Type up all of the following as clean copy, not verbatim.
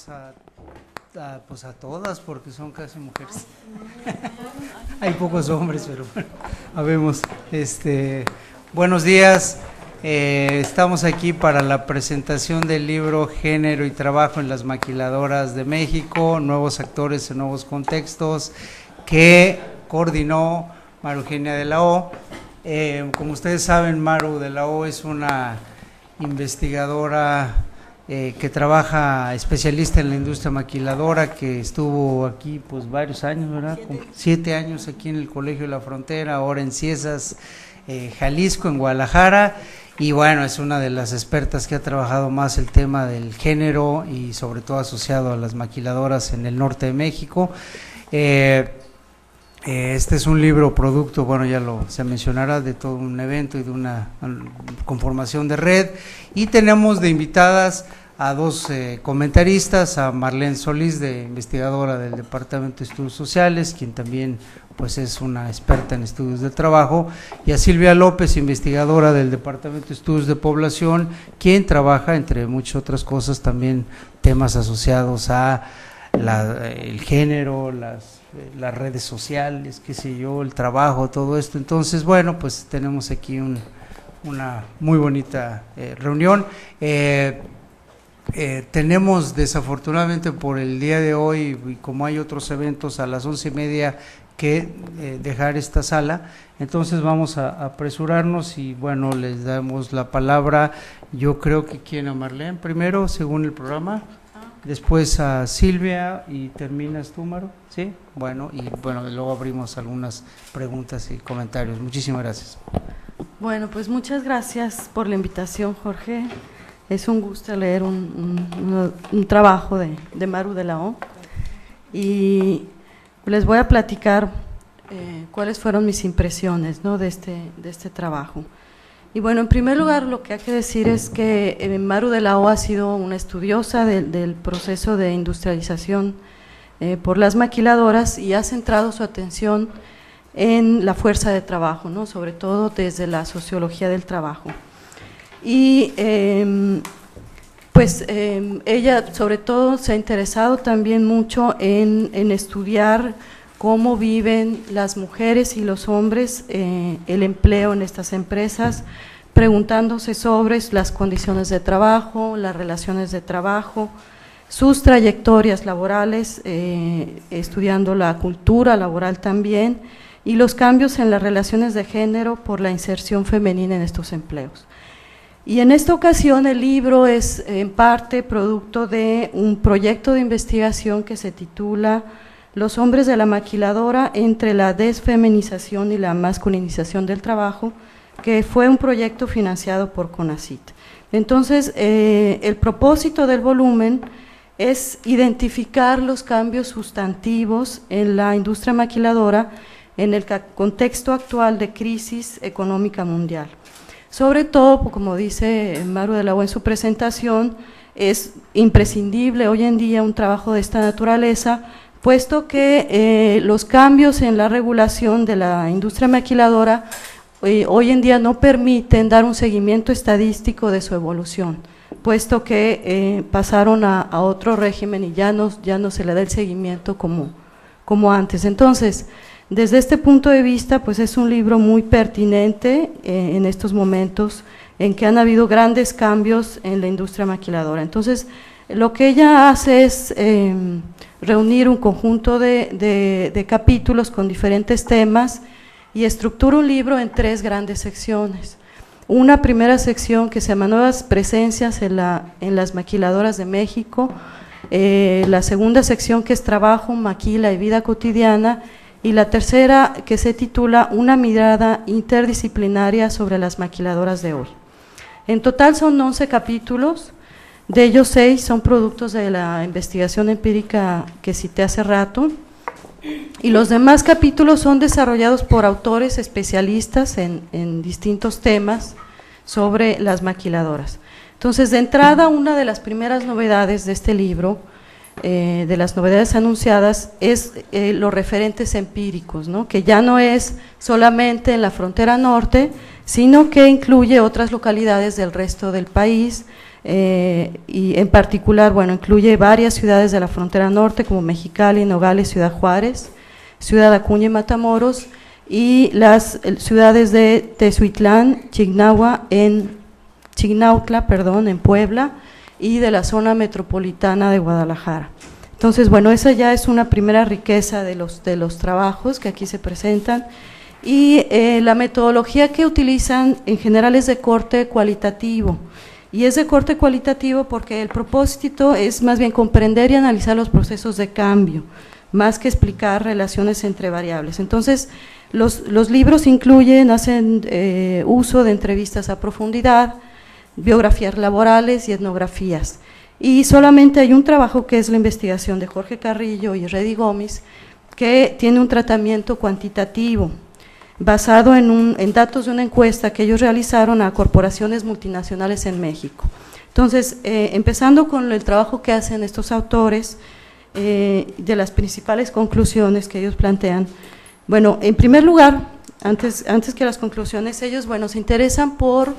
pues pues a todas, porque son casi mujeres. Hay pocos hombres, pero bueno, habemos. Buenos días. Estamos aquí para la presentación del libro Género y Trabajo en las Maquiladoras de México, nuevos actores en nuevos contextos, que coordinó Maru Eugenia de la O. Como ustedes saben, Maru de la O es una investigadora que trabaja, especialista en la industria maquiladora, que estuvo aquí pues varios años, ¿verdad? 7 años aquí en el Colegio de la Frontera, ahora en Ciesas, Jalisco, en Guadalajara, y bueno, es una de las expertas que ha trabajado más el tema del género y sobre todo asociado a las maquiladoras en el norte de México. Este es un libro producto, bueno, se mencionará, de todo un evento y de una conformación de red, y tenemos de invitadas a dos comentaristas, a Marlene Solís, investigadora del Departamento de Estudios Sociales, quien también pues es una experta en estudios de trabajo, y a Silvia López, investigadora del Departamento de Estudios de Población, quien trabaja, entre muchas otras cosas, también temas asociados a el género, las redes sociales, qué sé yo, el trabajo, todo esto. Entonces, bueno, pues tenemos aquí una muy bonita reunión. Tenemos desafortunadamente por el día de hoy, y como hay otros eventos a las 11:30, que dejar esta sala, entonces vamos a apresurarnos y bueno, les damos la palabra. Yo creo que a Marlene primero, según el programa, después a Silvia y terminas tú, Maru, ¿sí? Bueno, y luego abrimos algunas preguntas y comentarios. Muchísimas gracias. Bueno, pues muchas gracias por la invitación, Jorge. Es un gusto leer un trabajo de Maru de la O, y les voy a platicar cuáles fueron mis impresiones, ¿no?, de este trabajo. Y bueno, en primer lugar, lo que hay que decir es que Maru de la O ha sido una estudiosa del proceso de industrialización por las maquiladoras, y ha centrado su atención en la fuerza de trabajo, ¿no?, sobre todo desde la sociología del trabajo. Y ella sobre todo se ha interesado también mucho en estudiar cómo viven las mujeres y los hombres el empleo en estas empresas, preguntándose sobre las condiciones de trabajo, las relaciones de trabajo, sus trayectorias laborales, estudiando la cultura laboral también, y los cambios en las relaciones de género por la inserción femenina en estos empleos. Y en esta ocasión el libro es en parte producto de un proyecto de investigación que se titula Los hombres de la maquiladora entre la desfeminización y la masculinización del trabajo, que fue un proyecto financiado por CONACYT. Entonces, el propósito del volumen es identificar los cambios sustantivos en la industria maquiladora en el contexto actual de crisis económica mundial. Sobre todo, como dice Maru de la O en su presentación, es imprescindible hoy en día un trabajo de esta naturaleza, puesto que los cambios en la regulación de la industria maquiladora hoy en día no permiten dar un seguimiento estadístico de su evolución, puesto que pasaron a otro régimen y ya no se le da el seguimiento como antes. Entonces, desde este punto de vista, pues es un libro muy pertinente en estos momentos en que han habido grandes cambios en la industria maquiladora. Entonces, lo que ella hace es reunir un conjunto de capítulos con diferentes temas y estructura un libro en 3 grandes secciones. Una primera sección que se llama Nuevas presencias en las maquiladoras de México, la segunda sección que es Trabajo, Maquila y Vida Cotidiana, y la tercera que se titula Una mirada interdisciplinaria sobre las maquiladoras de hoy. En total son 11 capítulos, de ellos 6 son productos de la investigación empírica que cité hace rato, y los demás capítulos son desarrollados por autores especialistas en distintos temas sobre las maquiladoras. Entonces, de entrada, una de las primeras novedades de este libro, de las novedades anunciadas, es los referentes empíricos, ¿no?, que ya no es solamente en la frontera norte, sino que incluye otras localidades del resto del país, y en particular, bueno, incluye varias ciudades de la frontera norte como Mexicali, Nogales, Ciudad Juárez, Ciudad Acuña y Matamoros, y las ciudades de Tezuitlán, Chignautla, en Puebla, y de la zona metropolitana de Guadalajara. Entonces, bueno, esa ya es una primera riqueza de los trabajos que aquí se presentan, y la metodología que utilizan en general es de corte cualitativo, y es de corte cualitativo porque el propósito es más bien comprender y analizar los procesos de cambio, más que explicar relaciones entre variables. Entonces, los libros hacen uso de entrevistas a profundidad, biografías laborales y etnografías. Y solamente hay un trabajo que es la investigación de Jorge Carrillo y Reddy Gómez, que tiene un tratamiento cuantitativo, basado en datos de una encuesta que ellos realizaron a corporaciones multinacionales en México. Entonces, empezando con el trabajo que hacen estos autores, de las principales conclusiones que ellos plantean. Bueno, en primer lugar, antes que las conclusiones, ellos, bueno, se interesan por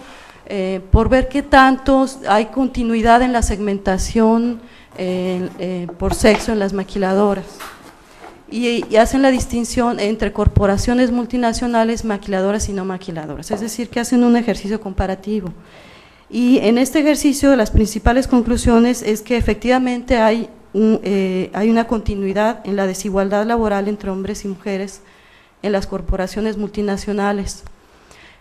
ver qué tantos hay continuidad en la segmentación por sexo en las maquiladoras. Y hacen la distinción entre corporaciones multinacionales, maquiladoras y no maquiladoras, es decir, que hacen un ejercicio comparativo. Y en este ejercicio, las principales conclusiones es que efectivamente hay una continuidad en la desigualdad laboral entre hombres y mujeres en las corporaciones multinacionales,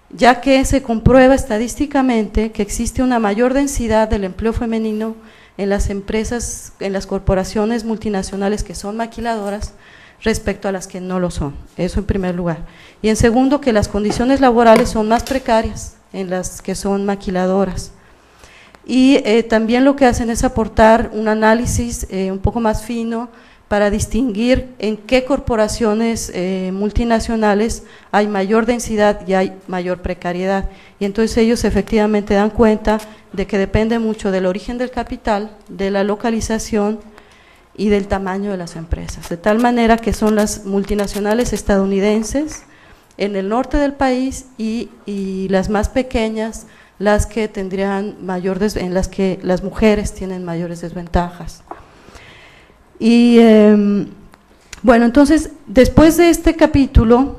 ya que se comprueba estadísticamente que existe una mayor densidad del empleo femenino en las empresas, en las corporaciones multinacionales que son maquiladoras respecto a las que no lo son, eso en primer lugar. Y en segundo, que las condiciones laborales son más precarias en las que son maquiladoras. Y también lo que hacen es aportar un análisis un poco más fino para distinguir en qué corporaciones multinacionales hay mayor densidad y hay mayor precariedad. Y entonces ellos efectivamente dan cuenta de que depende mucho del origen del capital, de la localización y del tamaño de las empresas. De tal manera que son las multinacionales estadounidenses en el norte del país y las más pequeñas las que tendrían en las que las mujeres tienen mayores desventajas. Y bueno, entonces, después de este capítulo,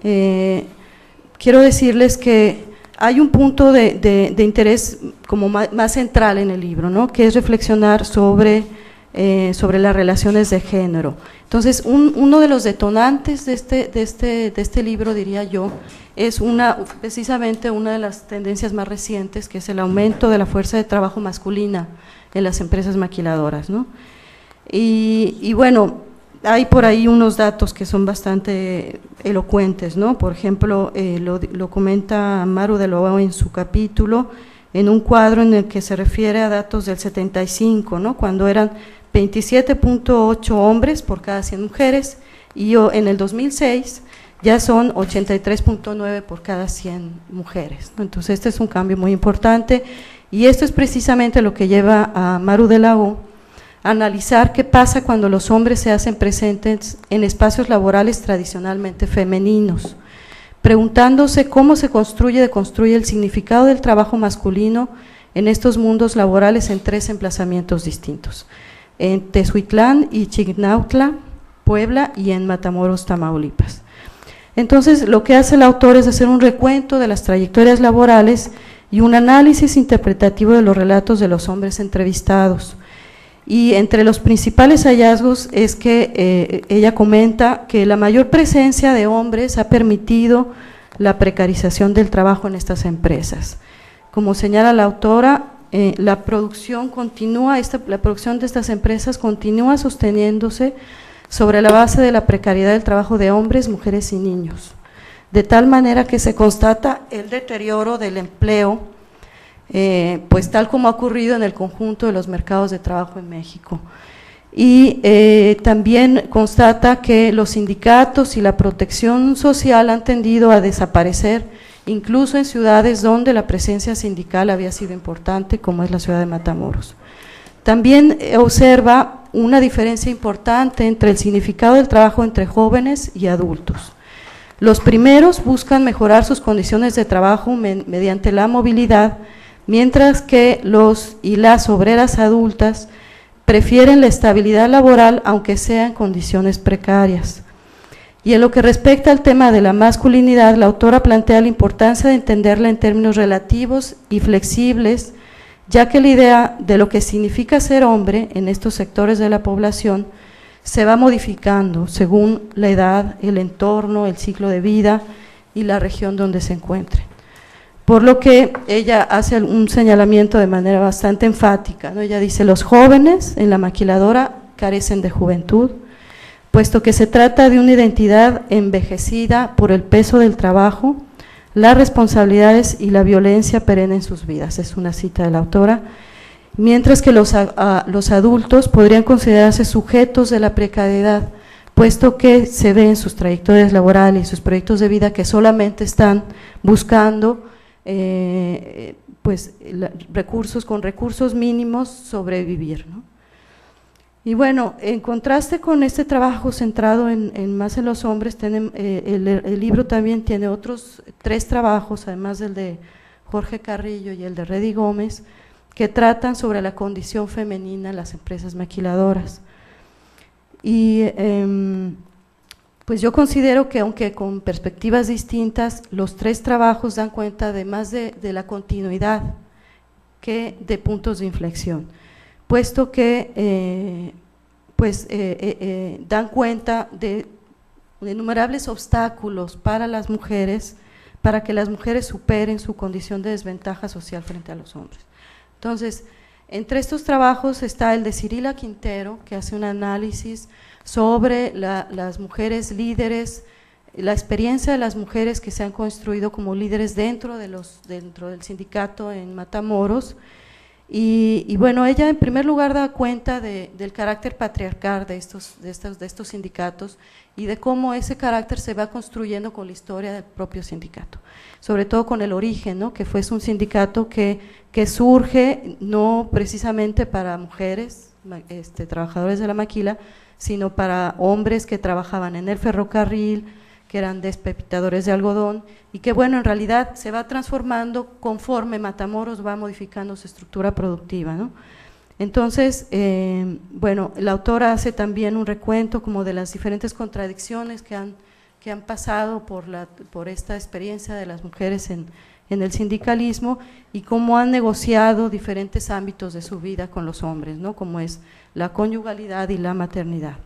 quiero decirles que hay un punto de interés como más central en el libro, ¿no?, que es reflexionar sobre las relaciones de género. Entonces, uno de los detonantes de este libro, diría yo, es precisamente una de las tendencias más recientes, que es el aumento de la fuerza de trabajo masculina en las empresas maquiladoras, ¿no? Y bueno, hay por ahí unos datos que son bastante elocuentes, ¿no? Por ejemplo, lo comenta Maru de Loao en su capítulo, en un cuadro en el que se refiere a datos del 75, ¿no?, cuando eran 27.8 hombres por cada 100 mujeres, y en el 2006 ya son 83.9 por cada 100 mujeres, ¿no? Entonces este es un cambio muy importante, y esto es precisamente lo que lleva a Maru de Lao a analizar qué pasa cuando los hombres se hacen presentes en espacios laborales tradicionalmente femeninos, preguntándose cómo se deconstruye el significado del trabajo masculino en estos mundos laborales en 3 emplazamientos distintos: en Tezuitlán y Chignautla, Puebla, y en Matamoros, Tamaulipas. Entonces, lo que hace el autor es hacer un recuento de las trayectorias laborales y un análisis interpretativo de los relatos de los hombres entrevistados. Y entre los principales hallazgos es que ella comenta que la mayor presencia de hombres ha permitido la precarización del trabajo en estas empresas. Como señala la autora, la producción de estas empresas continúa sosteniéndose sobre la base de la precariedad del trabajo de hombres, mujeres y niños, de tal manera que se constata el deterioro del empleo, pues tal como ha ocurrido en el conjunto de los mercados de trabajo en México. Y también constata que los sindicatos y la protección social han tendido a desaparecer, incluso en ciudades donde la presencia sindical había sido importante, como es la ciudad de Matamoros. También observa una diferencia importante entre el significado del trabajo entre jóvenes y adultos. Los primeros buscan mejorar sus condiciones de trabajo mediante la movilidad, mientras que los y las obreras adultas prefieren la estabilidad laboral aunque sea en condiciones precarias. Y en lo que respecta al tema de la masculinidad, la autora plantea la importancia de entenderla en términos relativos y flexibles, ya que la idea de lo que significa ser hombre en estos sectores de la población se va modificando según la edad, el entorno, el ciclo de vida y la región donde se encuentre. Por lo que ella hace un señalamiento de manera bastante enfática, ¿no? Ella dice: los jóvenes en la maquiladora carecen de juventud, puesto que se trata de una identidad envejecida por el peso del trabajo, las responsabilidades y la violencia perenne en sus vidas. Es una cita de la autora. Mientras que los adultos podrían considerarse sujetos de la precariedad, puesto que se ve en sus trayectorias laborales y sus proyectos de vida que solamente están buscando con recursos mínimos sobrevivir, ¿no? Y bueno, en contraste con este trabajo centrado más en los hombres, el libro también tiene otros 3 trabajos, además del de Jorge Carrillo y el de Reddy Gómez, que tratan sobre la condición femenina en las empresas maquiladoras. Y pues yo considero que, aunque con perspectivas distintas, los 3 trabajos dan cuenta de más de la continuidad que de puntos de inflexión, puesto que dan cuenta de innumerables obstáculos para las mujeres, para que las mujeres superen su condición de desventaja social frente a los hombres. Entonces, entre estos trabajos está el de Cirila Quintero, que hace un análisis sobre las mujeres líderes, la experiencia de las mujeres que se han construido como líderes dentro del sindicato en Matamoros. Y bueno, ella en primer lugar da cuenta del carácter patriarcal de estos sindicatos y de cómo ese carácter se va construyendo con la historia del propio sindicato, sobre todo con el origen, ¿no? Que fue un sindicato que surge no precisamente para mujeres, trabajadores de la maquila, sino para hombres que trabajaban en el ferrocarril, que eran despepitadores de algodón, y que bueno, en realidad se va transformando conforme Matamoros va modificando su estructura productiva, ¿no? Entonces, bueno, la autora hace también un recuento como de las diferentes contradicciones que han pasado por esta experiencia de las mujeres en el sindicalismo y cómo han negociado diferentes ámbitos de su vida con los hombres, ¿no? Como es la conyugalidad y la maternidad.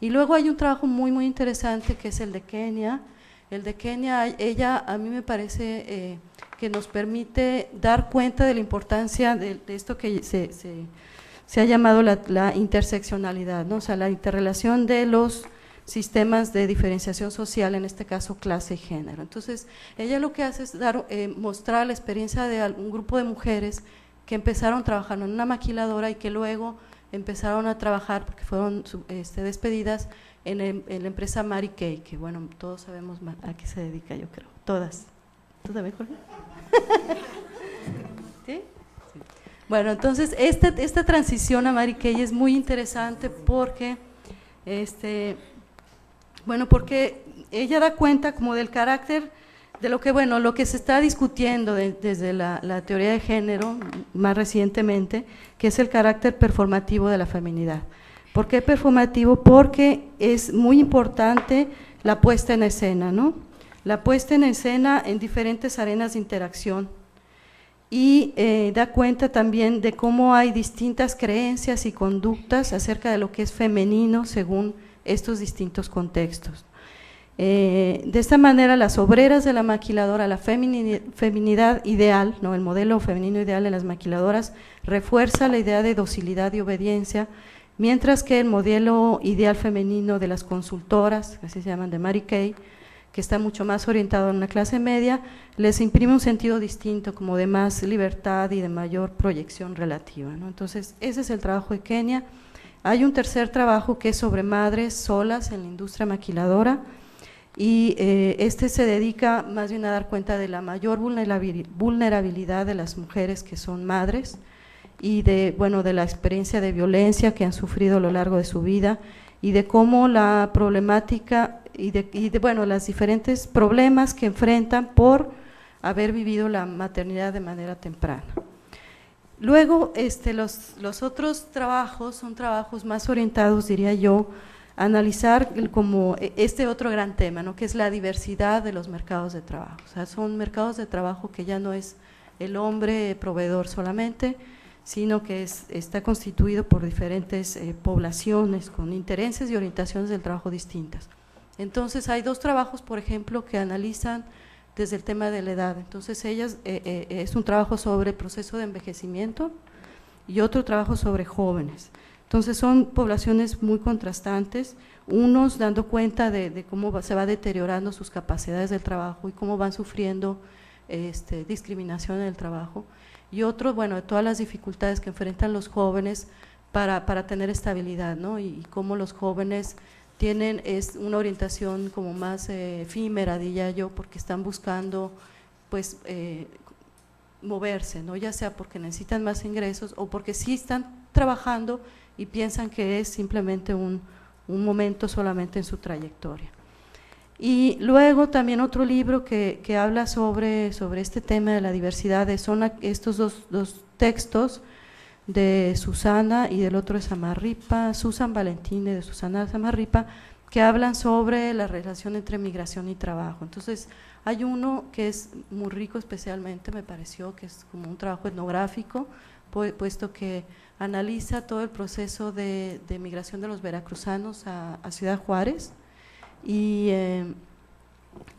Y luego hay un trabajo muy muy interesante que es el de Kenia. El de Kenia, ella a mí me parece que nos permite dar cuenta de la importancia de esto que se ha llamado la interseccionalidad, ¿no? O sea, la interrelación de los sistemas de diferenciación social, en este caso clase y género. Entonces, ella lo que hace es mostrar la experiencia de un grupo de mujeres que empezaron trabajando en una maquiladora y que luego empezaron a trabajar, porque fueron despedidas, en la empresa Mary Kay, que bueno, todos sabemos a qué se dedica, yo creo, todas. ¿Tú también, Jorge? ¿Sí? Sí. Bueno, entonces esta transición a Mary Kay es muy interesante porque porque ella da cuenta como del carácter de lo que se está discutiendo desde la teoría de género más recientemente, que es el carácter performativo de la feminidad. ¿Por qué performativo? Porque es muy importante la puesta en escena, ¿no? La puesta en escena en diferentes arenas de interacción y da cuenta también de cómo hay distintas creencias y conductas acerca de lo que es femenino según estos distintos contextos. De esta manera, las obreras de la maquiladora, la feminidad ideal, ¿no? El modelo femenino ideal de las maquiladoras refuerza la idea de docilidad y obediencia, mientras que el modelo ideal femenino de las consultoras, así se llaman, de Mary Kay, que está mucho más orientado a una clase media, les imprime un sentido distinto, como de más libertad y de mayor proyección relativa, ¿no? Entonces, ese es el trabajo de Kenia. Hay un tercer trabajo que es sobre madres solas en la industria maquiladora, y se dedica más bien a dar cuenta de la mayor vulnerabilidad de las mujeres que son madres y de la experiencia de violencia que han sufrido a lo largo de su vida y de cómo la problemática y de los diferentes problemas que enfrentan por haber vivido la maternidad de manera temprana. Luego, los otros trabajos son trabajos más orientados, diría yo, a analizar como este otro gran tema, ¿no? Que es la diversidad de los mercados de trabajo. O sea, son mercados de trabajo que ya no es el hombre proveedor solamente, sino que está constituido por diferentes poblaciones con intereses y orientaciones del trabajo distintas. Entonces, hay dos trabajos, por ejemplo, que analizan desde el tema de la edad. Entonces, es un trabajo sobre el proceso de envejecimiento y otro trabajo sobre jóvenes. Entonces, son poblaciones muy contrastantes, unos dando cuenta de cómo se va deteriorando sus capacidades del trabajo y cómo van sufriendo discriminación en el trabajo, y otros, bueno, de todas las dificultades que enfrentan los jóvenes para tener estabilidad, ¿no? Y cómo los jóvenes tienen una orientación como más efímera, diría yo, porque están buscando pues moverse, ¿no? Ya sea porque necesitan más ingresos o porque sí están trabajando y piensan que es simplemente un momento solamente en su trayectoria. Y luego también otro libro que habla sobre este tema de la diversidad, son estos dos textos de Susana y del otro de Samarripa, Susan Valentín y de Susana Samarripa, que hablan sobre la relación entre migración y trabajo. Entonces, hay uno que es muy rico especialmente, me pareció, que es como un trabajo etnográfico, puesto que analiza todo el proceso de migración de los veracruzanos a Ciudad Juárez, y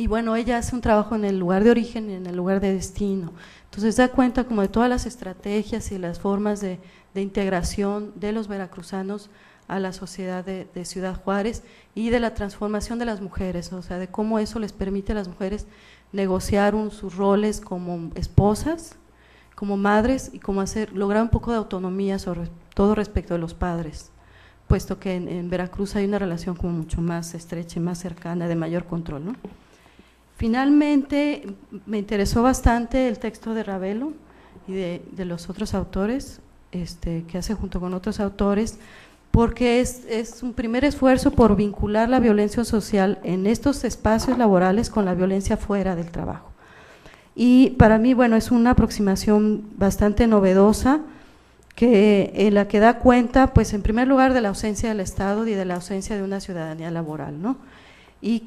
bueno, ella hace un trabajo en el lugar de origen y en el lugar de destino. Entonces da cuenta como de todas las estrategias y las formas de integración de los veracruzanos a la sociedad de Ciudad Juárez y de la transformación de las mujeres, o sea, de cómo eso les permite a las mujeres negociar sus roles como esposas, como madres, y cómo lograr un poco de autonomía sobre todo respecto de los padres, puesto que en Veracruz hay una relación como mucho más estrecha y más cercana, de mayor control, ¿no? Finalmente, me interesó bastante el texto de Ravelo y de los otros autores, que hace junto con otros autores, porque es un primer esfuerzo por vincular la violencia social en estos espacios laborales con la violencia fuera del trabajo. Y para mí, bueno, es una aproximación bastante novedosa, en la que da cuenta, pues en primer lugar, de la ausencia del Estado y de la ausencia de una ciudadanía laboral, ¿no? Y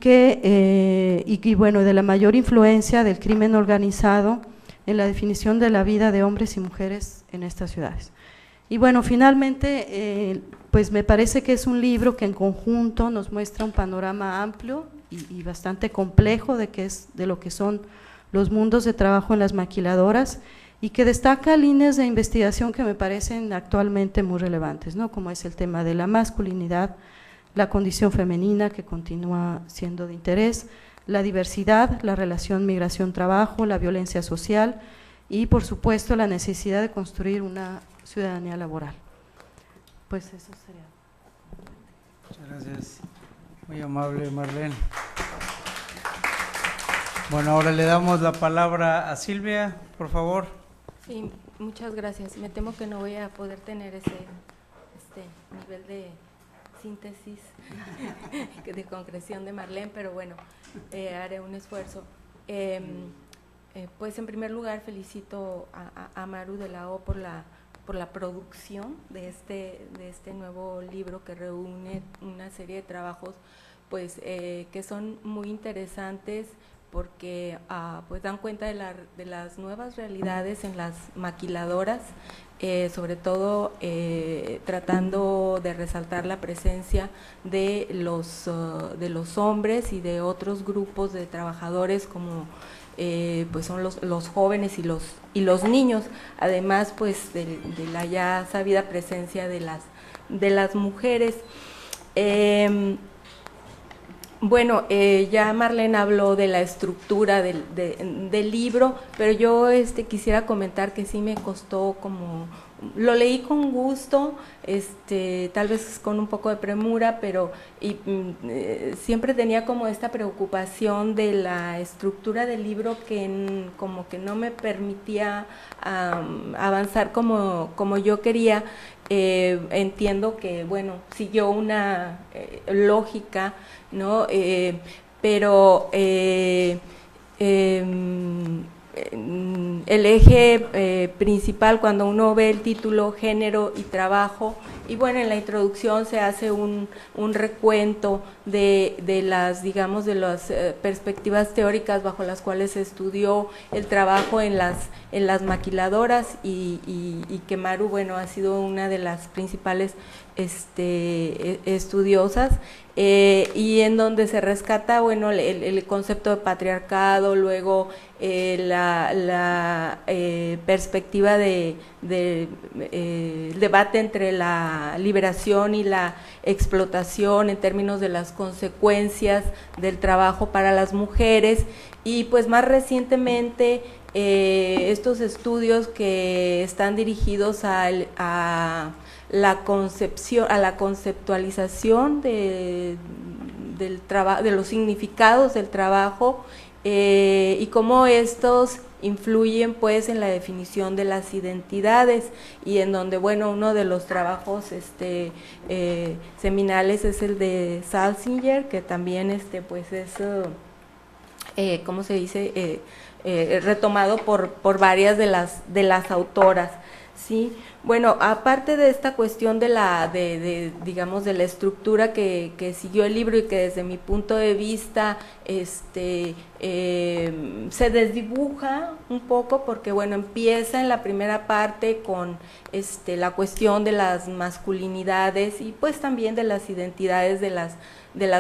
bueno, de la mayor influencia del crimen organizado en la definición de la vida de hombres y mujeres en estas ciudades. Y bueno, finalmente, pues me parece que es un libro que en conjunto nos muestra un panorama amplio y bastante complejo de lo que son los mundos de trabajo en las maquiladoras, y que destaca líneas de investigación que me parecen actualmente muy relevantes, ¿no? Como es el tema de la masculinidad, la condición femenina, que continúa siendo de interés, la diversidad, la relación migración-trabajo, la violencia social y, por supuesto, la necesidad de construir una ciudadanía laboral. Pues eso sería. Muchas gracias, muy amable Marlene. Bueno, ahora le damos la palabra a Silvia, por favor. Sí, muchas gracias. Me temo que no voy a poder tener este nivel de síntesis, de concreción de Marlene, pero bueno, haré un esfuerzo. Pues en primer lugar felicito a Maru de la O por la producción de este nuevo libro, que reúne una serie de trabajos pues que son muy interesantes, porque pues dan cuenta de las nuevas realidades en las maquiladoras, sobre todo tratando de resaltar la presencia de los hombres y de otros grupos de trabajadores, como pues son los jóvenes y los niños, además pues de la ya sabida presencia de las mujeres. Bueno, ya Marlene habló de la estructura del libro, pero yo quisiera comentar que sí me costó lo leí con gusto, tal vez con un poco de premura, pero siempre tenía como esta preocupación de la estructura del libro que como que no me permitía avanzar como yo quería. Entiendo que, bueno, siguió una lógica, ¿no? Pero el eje principal cuando uno ve el título género y trabajo, y bueno, en la introducción se hace un recuento de las, digamos, de las perspectivas teóricas bajo las cuales se estudió el trabajo en las maquiladoras, y que Maru, bueno, ha sido una de las principales estudiosas, y en donde se rescata, bueno, el concepto de patriarcado, luego la perspectiva del debate entre la liberación y la explotación en términos de las consecuencias del trabajo para las mujeres, y pues más recientemente estos estudios que están dirigidos a la concepción, a la conceptualización del trabajo, de los significados del trabajo, y cómo estos influyen pues en la definición de las identidades, y en donde, bueno, uno de los trabajos seminales es el de Salzinger, que también pues es ¿cómo se dice? Retomado por varias de las autoras, ¿sí? Bueno, aparte de esta cuestión digamos, de la estructura que siguió el libro, y que desde mi punto de vista se desdibuja un poco, porque bueno, empieza en la primera parte con la cuestión de las masculinidades y pues también de las identidades de las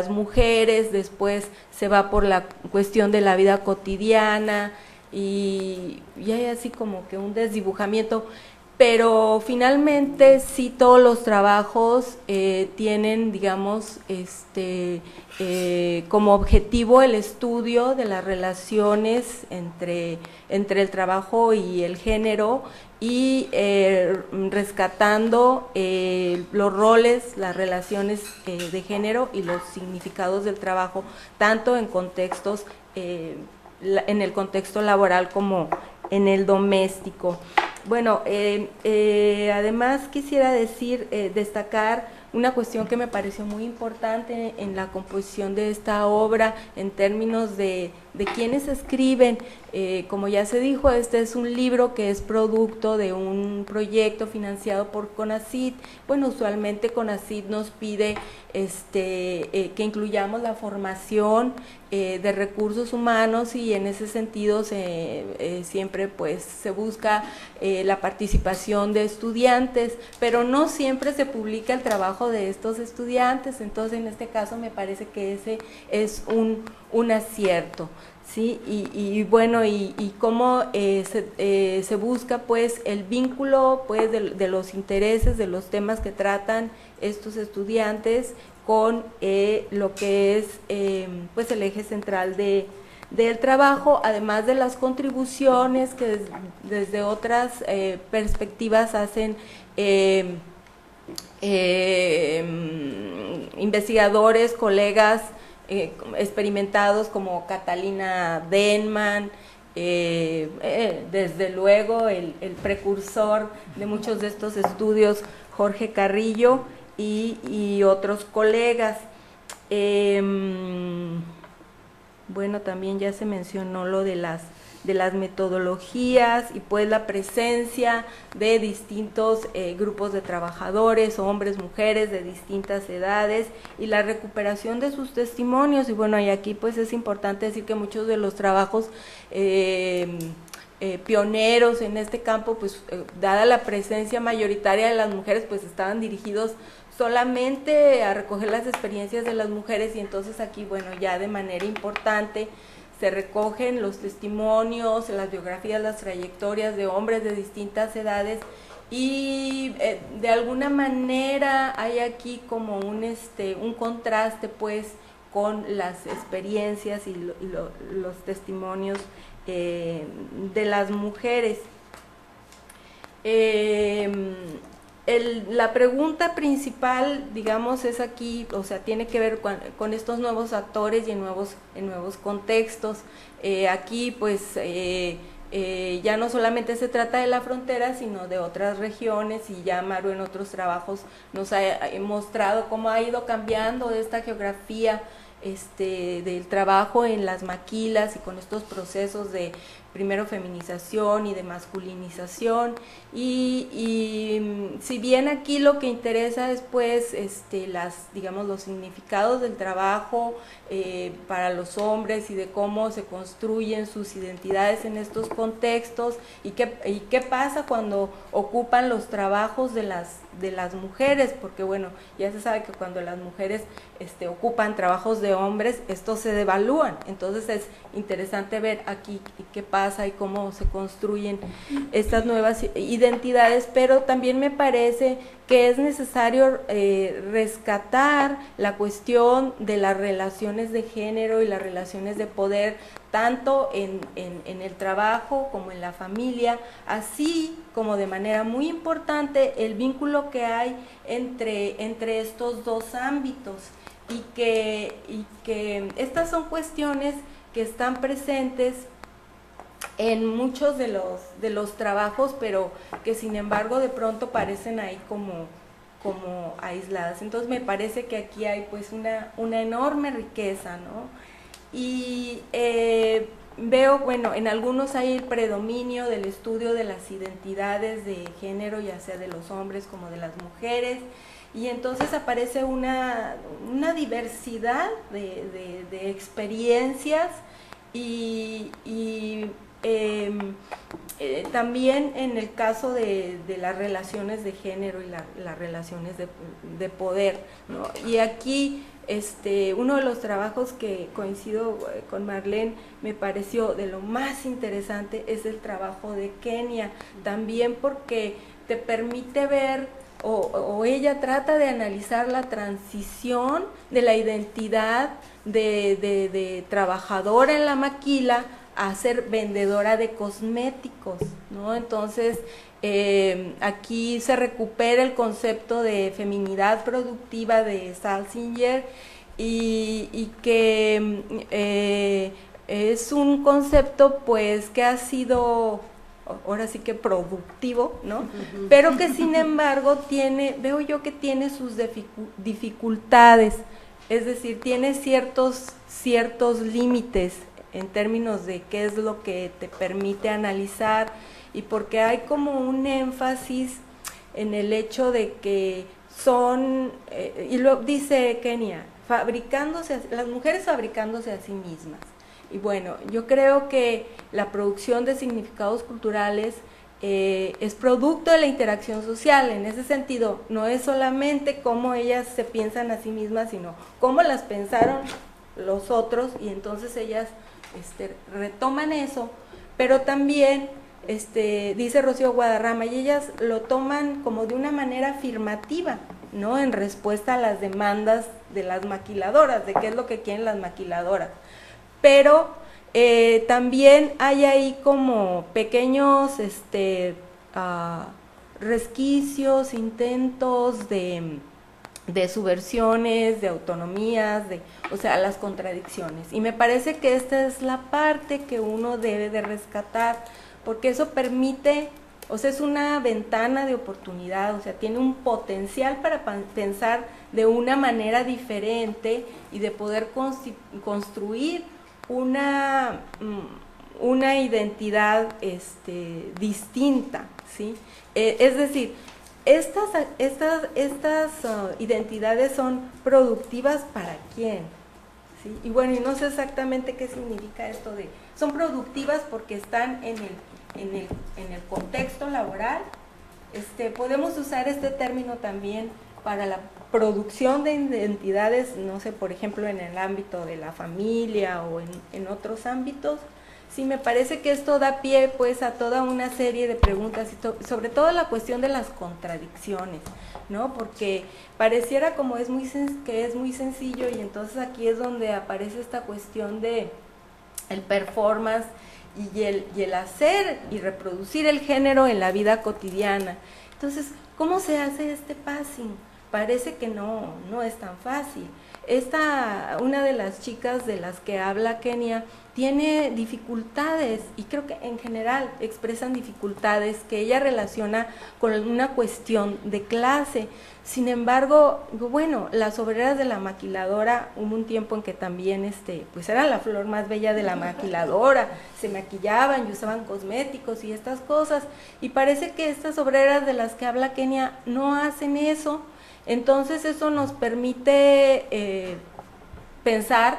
mujeres, después se va por la cuestión de la vida cotidiana, y hay así como que un desdibujamiento. Pero finalmente sí, todos los trabajos tienen, digamos, como objetivo el estudio de las relaciones entre el trabajo y el género, y rescatando los roles, las relaciones de género y los significados del trabajo, tanto en contextos, en el contexto laboral como en el doméstico. Bueno, además quisiera destacar una cuestión que me pareció muy importante en la composición de esta obra, en términos de quienes escriben. Como ya se dijo, este es un libro que es producto de un proyecto financiado por CONACYT. Bueno, usualmente CONACYT nos pide que incluyamos la formación de recursos humanos, y en ese sentido siempre pues se busca la participación de estudiantes, pero no siempre se publica el trabajo de estos estudiantes. Entonces en este caso me parece que ese es un acierto, ¿sí? Y bueno, y cómo se busca pues el vínculo pues de los intereses, de los temas que tratan estos estudiantes con lo que es pues el eje central del trabajo, además de las contribuciones que desde otras perspectivas hacen investigadores, colegas experimentados como Catalina Denman, desde luego el precursor de muchos de estos estudios, Jorge Carrillo, y otros colegas. Bueno, también ya se mencionó lo de las metodologías, y pues la presencia de distintos grupos de trabajadores, hombres, mujeres de distintas edades, y la recuperación de sus testimonios. Y bueno, y aquí pues es importante decir que muchos de los trabajos pioneros en este campo, pues dada la presencia mayoritaria de las mujeres, pues estaban dirigidos solamente a recoger las experiencias de las mujeres, y entonces aquí, bueno, ya de manera importante se recogen los testimonios, las biografías, las trayectorias de hombres de distintas edades, y de alguna manera hay aquí como un contraste pues con las experiencias y los testimonios de las mujeres. La pregunta principal, digamos, es aquí, o sea, tiene que ver con estos nuevos actores y en nuevos contextos. Aquí, pues, ya no solamente se trata de la frontera, sino de otras regiones, y ya Maru en otros trabajos nos ha mostrado cómo ha ido cambiando esta geografía del trabajo en las maquilas y con estos procesos de primero feminización y de masculinización, y si bien aquí lo que interesa es pues digamos los significados del trabajo para los hombres y de cómo se construyen sus identidades en estos contextos, y qué pasa cuando ocupan los trabajos de las mujeres, porque bueno, ya se sabe que cuando las mujeres ocupan trabajos de hombres, estos se devalúan. Entonces es interesante ver aquí qué pasa y cómo se construyen estas nuevas identidades, pero también me parece que es necesario rescatar la cuestión de las relaciones de género y las relaciones de poder, tanto en el trabajo como en la familia, así como de manera muy importante el vínculo que hay entre estos dos ámbitos, y que estas son cuestiones que están presentes en muchos de los trabajos, pero que sin embargo de pronto parecen ahí como aisladas. Entonces me parece que aquí hay pues una enorme riqueza, ¿no? Y veo, bueno, en algunos hay el predominio del estudio de las identidades de género, ya sea de los hombres como de las mujeres, y entonces aparece una diversidad de experiencias, y también en el caso de las relaciones de género y las relaciones de poder, ¿no? Y aquí uno de los trabajos que coincido con Marlene, me pareció de lo más interesante, es el trabajo de Kenia, también porque te permite ver, o ella trata de analizar la transición de la identidad de trabajadora en la maquila a ser vendedora de cosméticos, ¿no? Entonces aquí se recupera el concepto de feminidad productiva de Salsinger, y que es un concepto pues que ha sido ahora sí que productivo, ¿no? Pero que sin embargo veo yo que tiene sus dificultades, es decir, tiene ciertos límites en términos de qué es lo que te permite analizar, y porque hay como un énfasis en el hecho de que son, y lo dice Kenia, las mujeres fabricándose a sí mismas. Y bueno, yo creo que la producción de significados culturales es producto de la interacción social. En ese sentido, no es solamente cómo ellas se piensan a sí mismas, sino cómo las pensaron los otros, y entonces ellas retoman eso, pero también dice Rocío Guadarrama, y ellas lo toman como de una manera afirmativa, ¿no? En respuesta a las demandas de las maquiladoras, de qué es lo que quieren las maquiladoras. Pero también hay ahí como pequeños resquicios, intentos de subversiones, de autonomías, o sea, las contradicciones. Y me parece que esta es la parte que uno debe de rescatar, porque eso permite, o sea, es una ventana de oportunidad, o sea, tiene un potencial para pensar de una manera diferente y de poder construir una identidad distinta, ¿sí? Es decir, estas identidades son productivas ¿para quién? ¿Sí? Y bueno, y no sé exactamente qué significa esto de, son productivas porque están en el contexto laboral. Podemos usar este término también para la producción de identidades, no sé, por ejemplo, en el ámbito de la familia o en otros ámbitos. Sí, me parece que esto da pie pues a toda una serie de preguntas, y sobre todo la cuestión de las contradicciones, ¿no? Porque pareciera como que es muy sencillo, y entonces aquí es donde aparece esta cuestión de el performance y el hacer y reproducir el género en la vida cotidiana. Entonces, ¿cómo se hace este passing? parece que no es tan fácil. Una de las chicas de las que habla Kenia tiene dificultades, y creo que en general expresan dificultades que ella relaciona con una cuestión de clase. Sin embargo, bueno, las obreras de la maquiladora, hubo un tiempo en que también pues era la flor más bella de la maquiladora, se maquillaban y usaban cosméticos y estas cosas, y parece que estas obreras de las que habla Kenia no hacen eso. Entonces eso nos permite pensar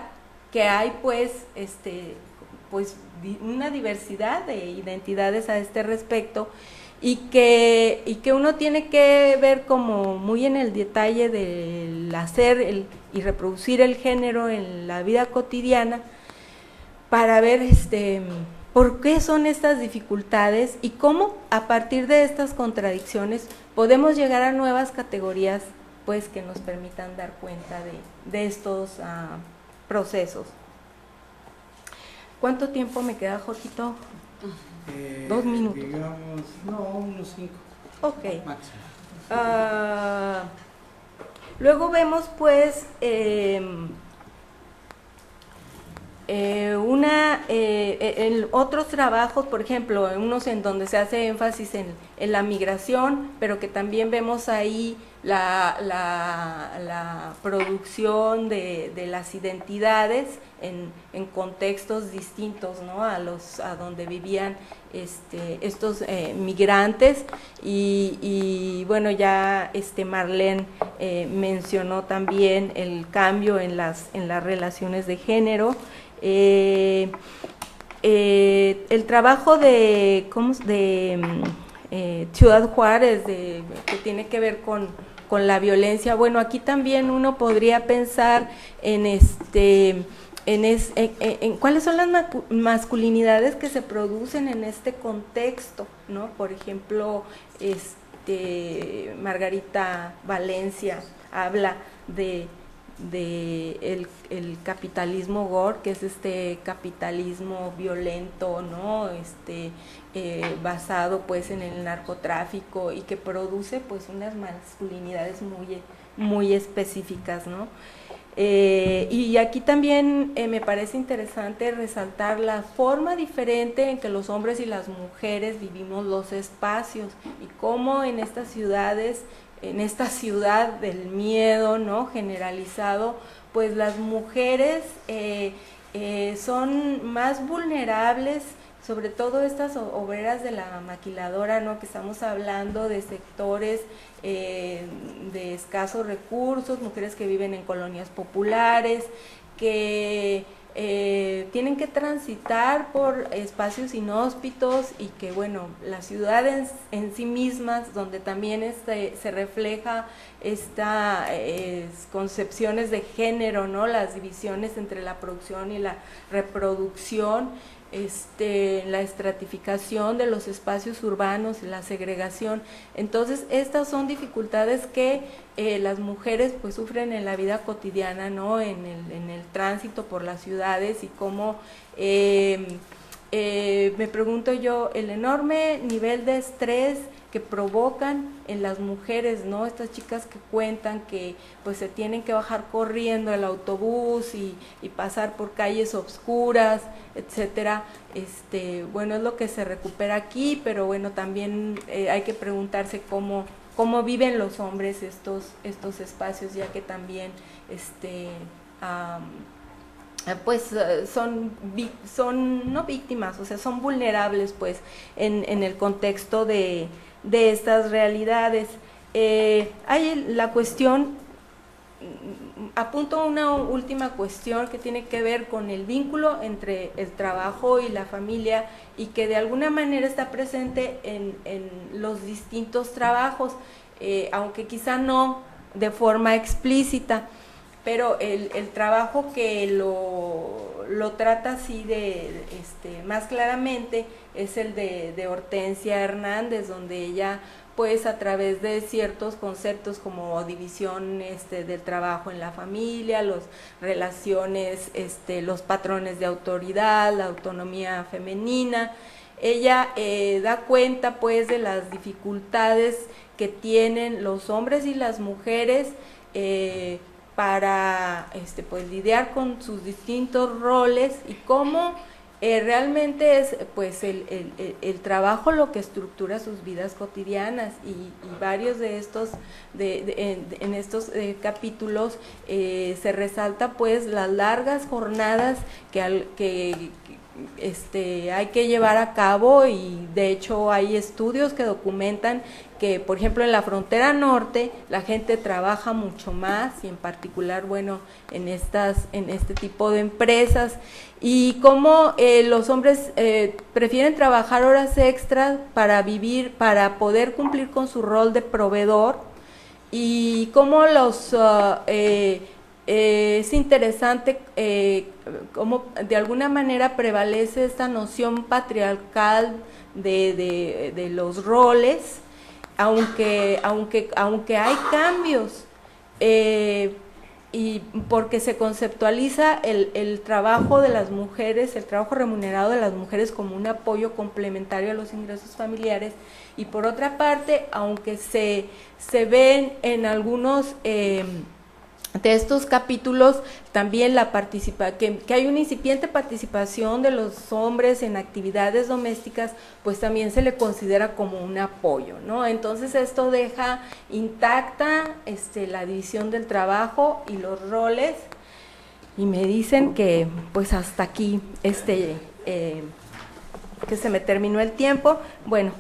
que hay pues una diversidad de identidades a este respecto, y que uno tiene que ver como muy en el detalle del hacer y reproducir el género en la vida cotidiana para ver por qué son estas dificultades y cómo a partir de estas contradicciones podemos llegar a nuevas categorías pues que nos permitan dar cuenta de estos procesos. ¿Cuánto tiempo me queda, Jorgito? 2 minutos. Digamos, no, unos 5. Ok. Máximo. Luego vemos pues en otros trabajos, por ejemplo, unos en donde se hace énfasis en la migración, pero que también vemos ahí la producción de las identidades en contextos distintos, ¿no?, a donde vivían estos migrantes, y bueno, ya Marlene mencionó también el cambio en las relaciones de género. El trabajo de Ciudad Juárez, que tiene que ver con la violencia, bueno, aquí también uno podría pensar en cuáles son las masculinidades que se producen en este contexto, ¿no? Por ejemplo, Margarita Valencia habla de el capitalismo gore, que es capitalismo violento, ¿no? Basado pues en el narcotráfico, y que produce pues unas masculinidades muy específicas, ¿no? Y aquí también me parece interesante resaltar la forma diferente en que los hombres y las mujeres vivimos los espacios, y cómo en estas ciudades, en esta ciudad del miedo, ¿no?, generalizado, pues las mujeres son más vulnerables, sobre todo estas obreras de la maquiladora, ¿no?, que estamos hablando de sectores de escasos recursos, mujeres que viven en colonias populares, que tienen que transitar por espacios inhóspitos, y que bueno, las ciudades en sí mismas, donde también se refleja estas concepciones de género, ¿no?, las divisiones entre la producción y la reproducción, la estratificación de los espacios urbanos y la segregación. Entonces estas son dificultades que las mujeres pues sufren en la vida cotidiana, ¿no?, en el tránsito por las ciudades, y cómo me pregunto yo, el enorme nivel de estrés que provocan en las mujeres, ¿no?, estas chicas que cuentan que pues se tienen que bajar corriendo el autobús y pasar por calles oscuras, etcétera. Bueno, es lo que se recupera aquí, pero bueno, también hay que preguntarse cómo viven los hombres estos espacios, ya que también pues son no víctimas, o sea, son vulnerables pues en el contexto de estas realidades. Hay la cuestión, apunto una última cuestión que tiene que ver con el vínculo entre el trabajo y la familia, y que de alguna manera está presente en los distintos trabajos, aunque quizá no de forma explícita, pero el trabajo que lo trata así más claramente es el de Hortensia Hernández, donde ella pues a través de ciertos conceptos como división del trabajo en la familia, las relaciones, los patrones de autoridad, la autonomía femenina, ella da cuenta pues de las dificultades que tienen los hombres y las mujeres para pues lidiar con sus distintos roles y cómo realmente es pues el trabajo lo que estructura sus vidas cotidianas y varios de estos en estos capítulos se resalta pues las largas jornadas que hay que llevar a cabo, y de hecho hay estudios que documentan que, por ejemplo, en la frontera norte la gente trabaja mucho más, y en particular, bueno, en este tipo de empresas, y cómo los hombres prefieren trabajar horas extras para vivir, para poder cumplir con su rol de proveedor, y cómo es interesante cómo de alguna manera prevalece esta noción patriarcal de los roles, aunque hay cambios, y porque se conceptualiza el trabajo de las mujeres, el trabajo remunerado de las mujeres como un apoyo complementario a los ingresos familiares, y por otra parte, aunque se ven en algunos de estos capítulos también que hay una incipiente participación de los hombres en actividades domésticas, pues también se le considera como un apoyo, ¿no? Entonces esto deja intacta la división del trabajo y los roles, y me dicen que pues hasta aquí que se me terminó el tiempo. Bueno,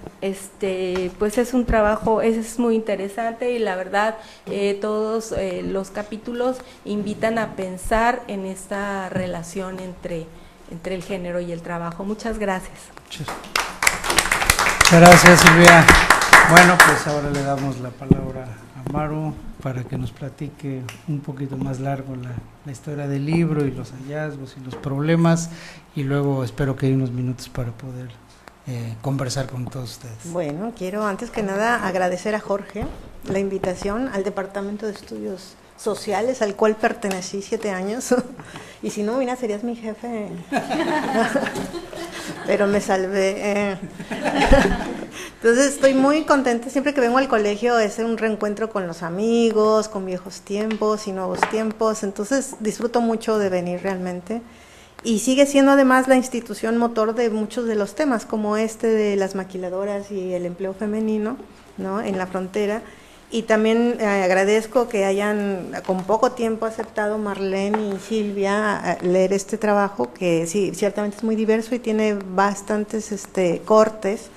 pues es un trabajo, es muy interesante, y la verdad todos los capítulos invitan a pensar en esta relación entre el género y el trabajo. Muchas gracias. Muchas gracias, Silvia. Bueno, pues ahora le damos la palabra a Maru para que nos platique un poquito más largo la historia del libro y los hallazgos y los problemas, y luego espero que haya unos minutos para poder conversar con todos ustedes. Bueno, quiero antes que nada agradecer a Jorge la invitación al Departamento de Estudios Sociales, al cual pertenecí 7 años, y si no, mira, serías mi jefe, pero me salvé. Entonces estoy muy contenta, siempre que vengo al colegio es un reencuentro con los amigos, con viejos tiempos y nuevos tiempos, entonces disfruto mucho de venir realmente, y sigue siendo además la institución motor de muchos de los temas, como de las maquiladoras y el empleo femenino, ¿no?, en la frontera. Y también agradezco que hayan con poco tiempo aceptado Marlene y Silvia leer este trabajo, que sí, ciertamente es muy diverso y tiene bastantes cortes,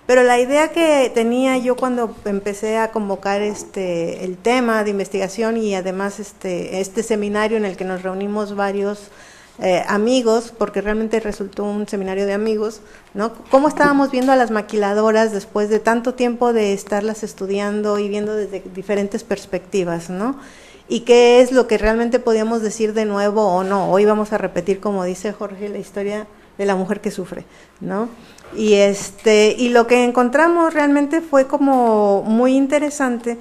pero la idea que tenía yo cuando empecé a convocar el tema de investigación, y además este seminario en el que nos reunimos varios amigos, porque realmente resultó un seminario de amigos, ¿no? Cómo estábamos viendo a las maquiladoras después de tanto tiempo de estarlas estudiando y viendo desde diferentes perspectivas, ¿no? Y qué es lo que realmente podíamos decir de nuevo o no. Hoy vamos a repetir, como dice Jorge, la historia de la mujer que sufre, ¿no? Y lo que encontramos realmente fue como muy interesante,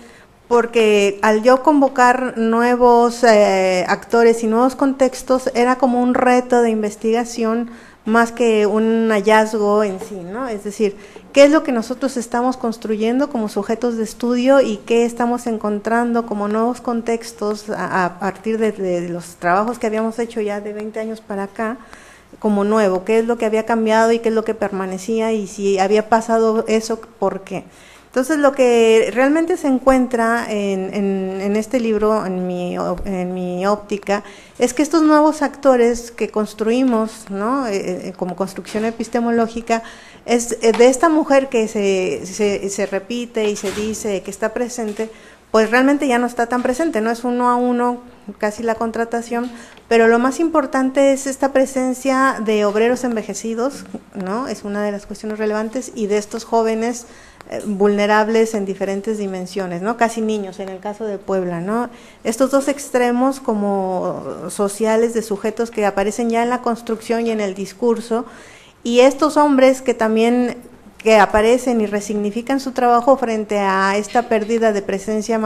porque al yo convocar nuevos actores y nuevos contextos, era como un reto de investigación más que un hallazgo en sí, ¿no? Es decir, ¿qué es lo que nosotros estamos construyendo como sujetos de estudio y qué estamos encontrando como nuevos contextos a partir de los trabajos que habíamos hecho ya de 20 años para acá, como nuevo? ¿Qué es lo que había cambiado y qué es lo que permanecía? Y si había pasado eso, ¿por qué? Entonces, lo que realmente se encuentra en este libro, en mi óptica, es que estos nuevos actores que construimos, ¿no?, como construcción epistemológica, es de esta mujer que se repite y se dice que está presente, pues realmente ya no está tan presente, no es 1 a 1 casi la contratación, pero lo más importante es esta presencia de obreros envejecidos, ¿no?, es una de las cuestiones relevantes, y de estos jóvenes vulnerables en diferentes dimensiones, ¿no?, casi niños en el caso de Puebla, ¿no? Estos dos extremos como sociales de sujetos que aparecen ya en la construcción y en el discurso, y estos hombres que también aparecen y resignifican su trabajo frente a esta pérdida de presencia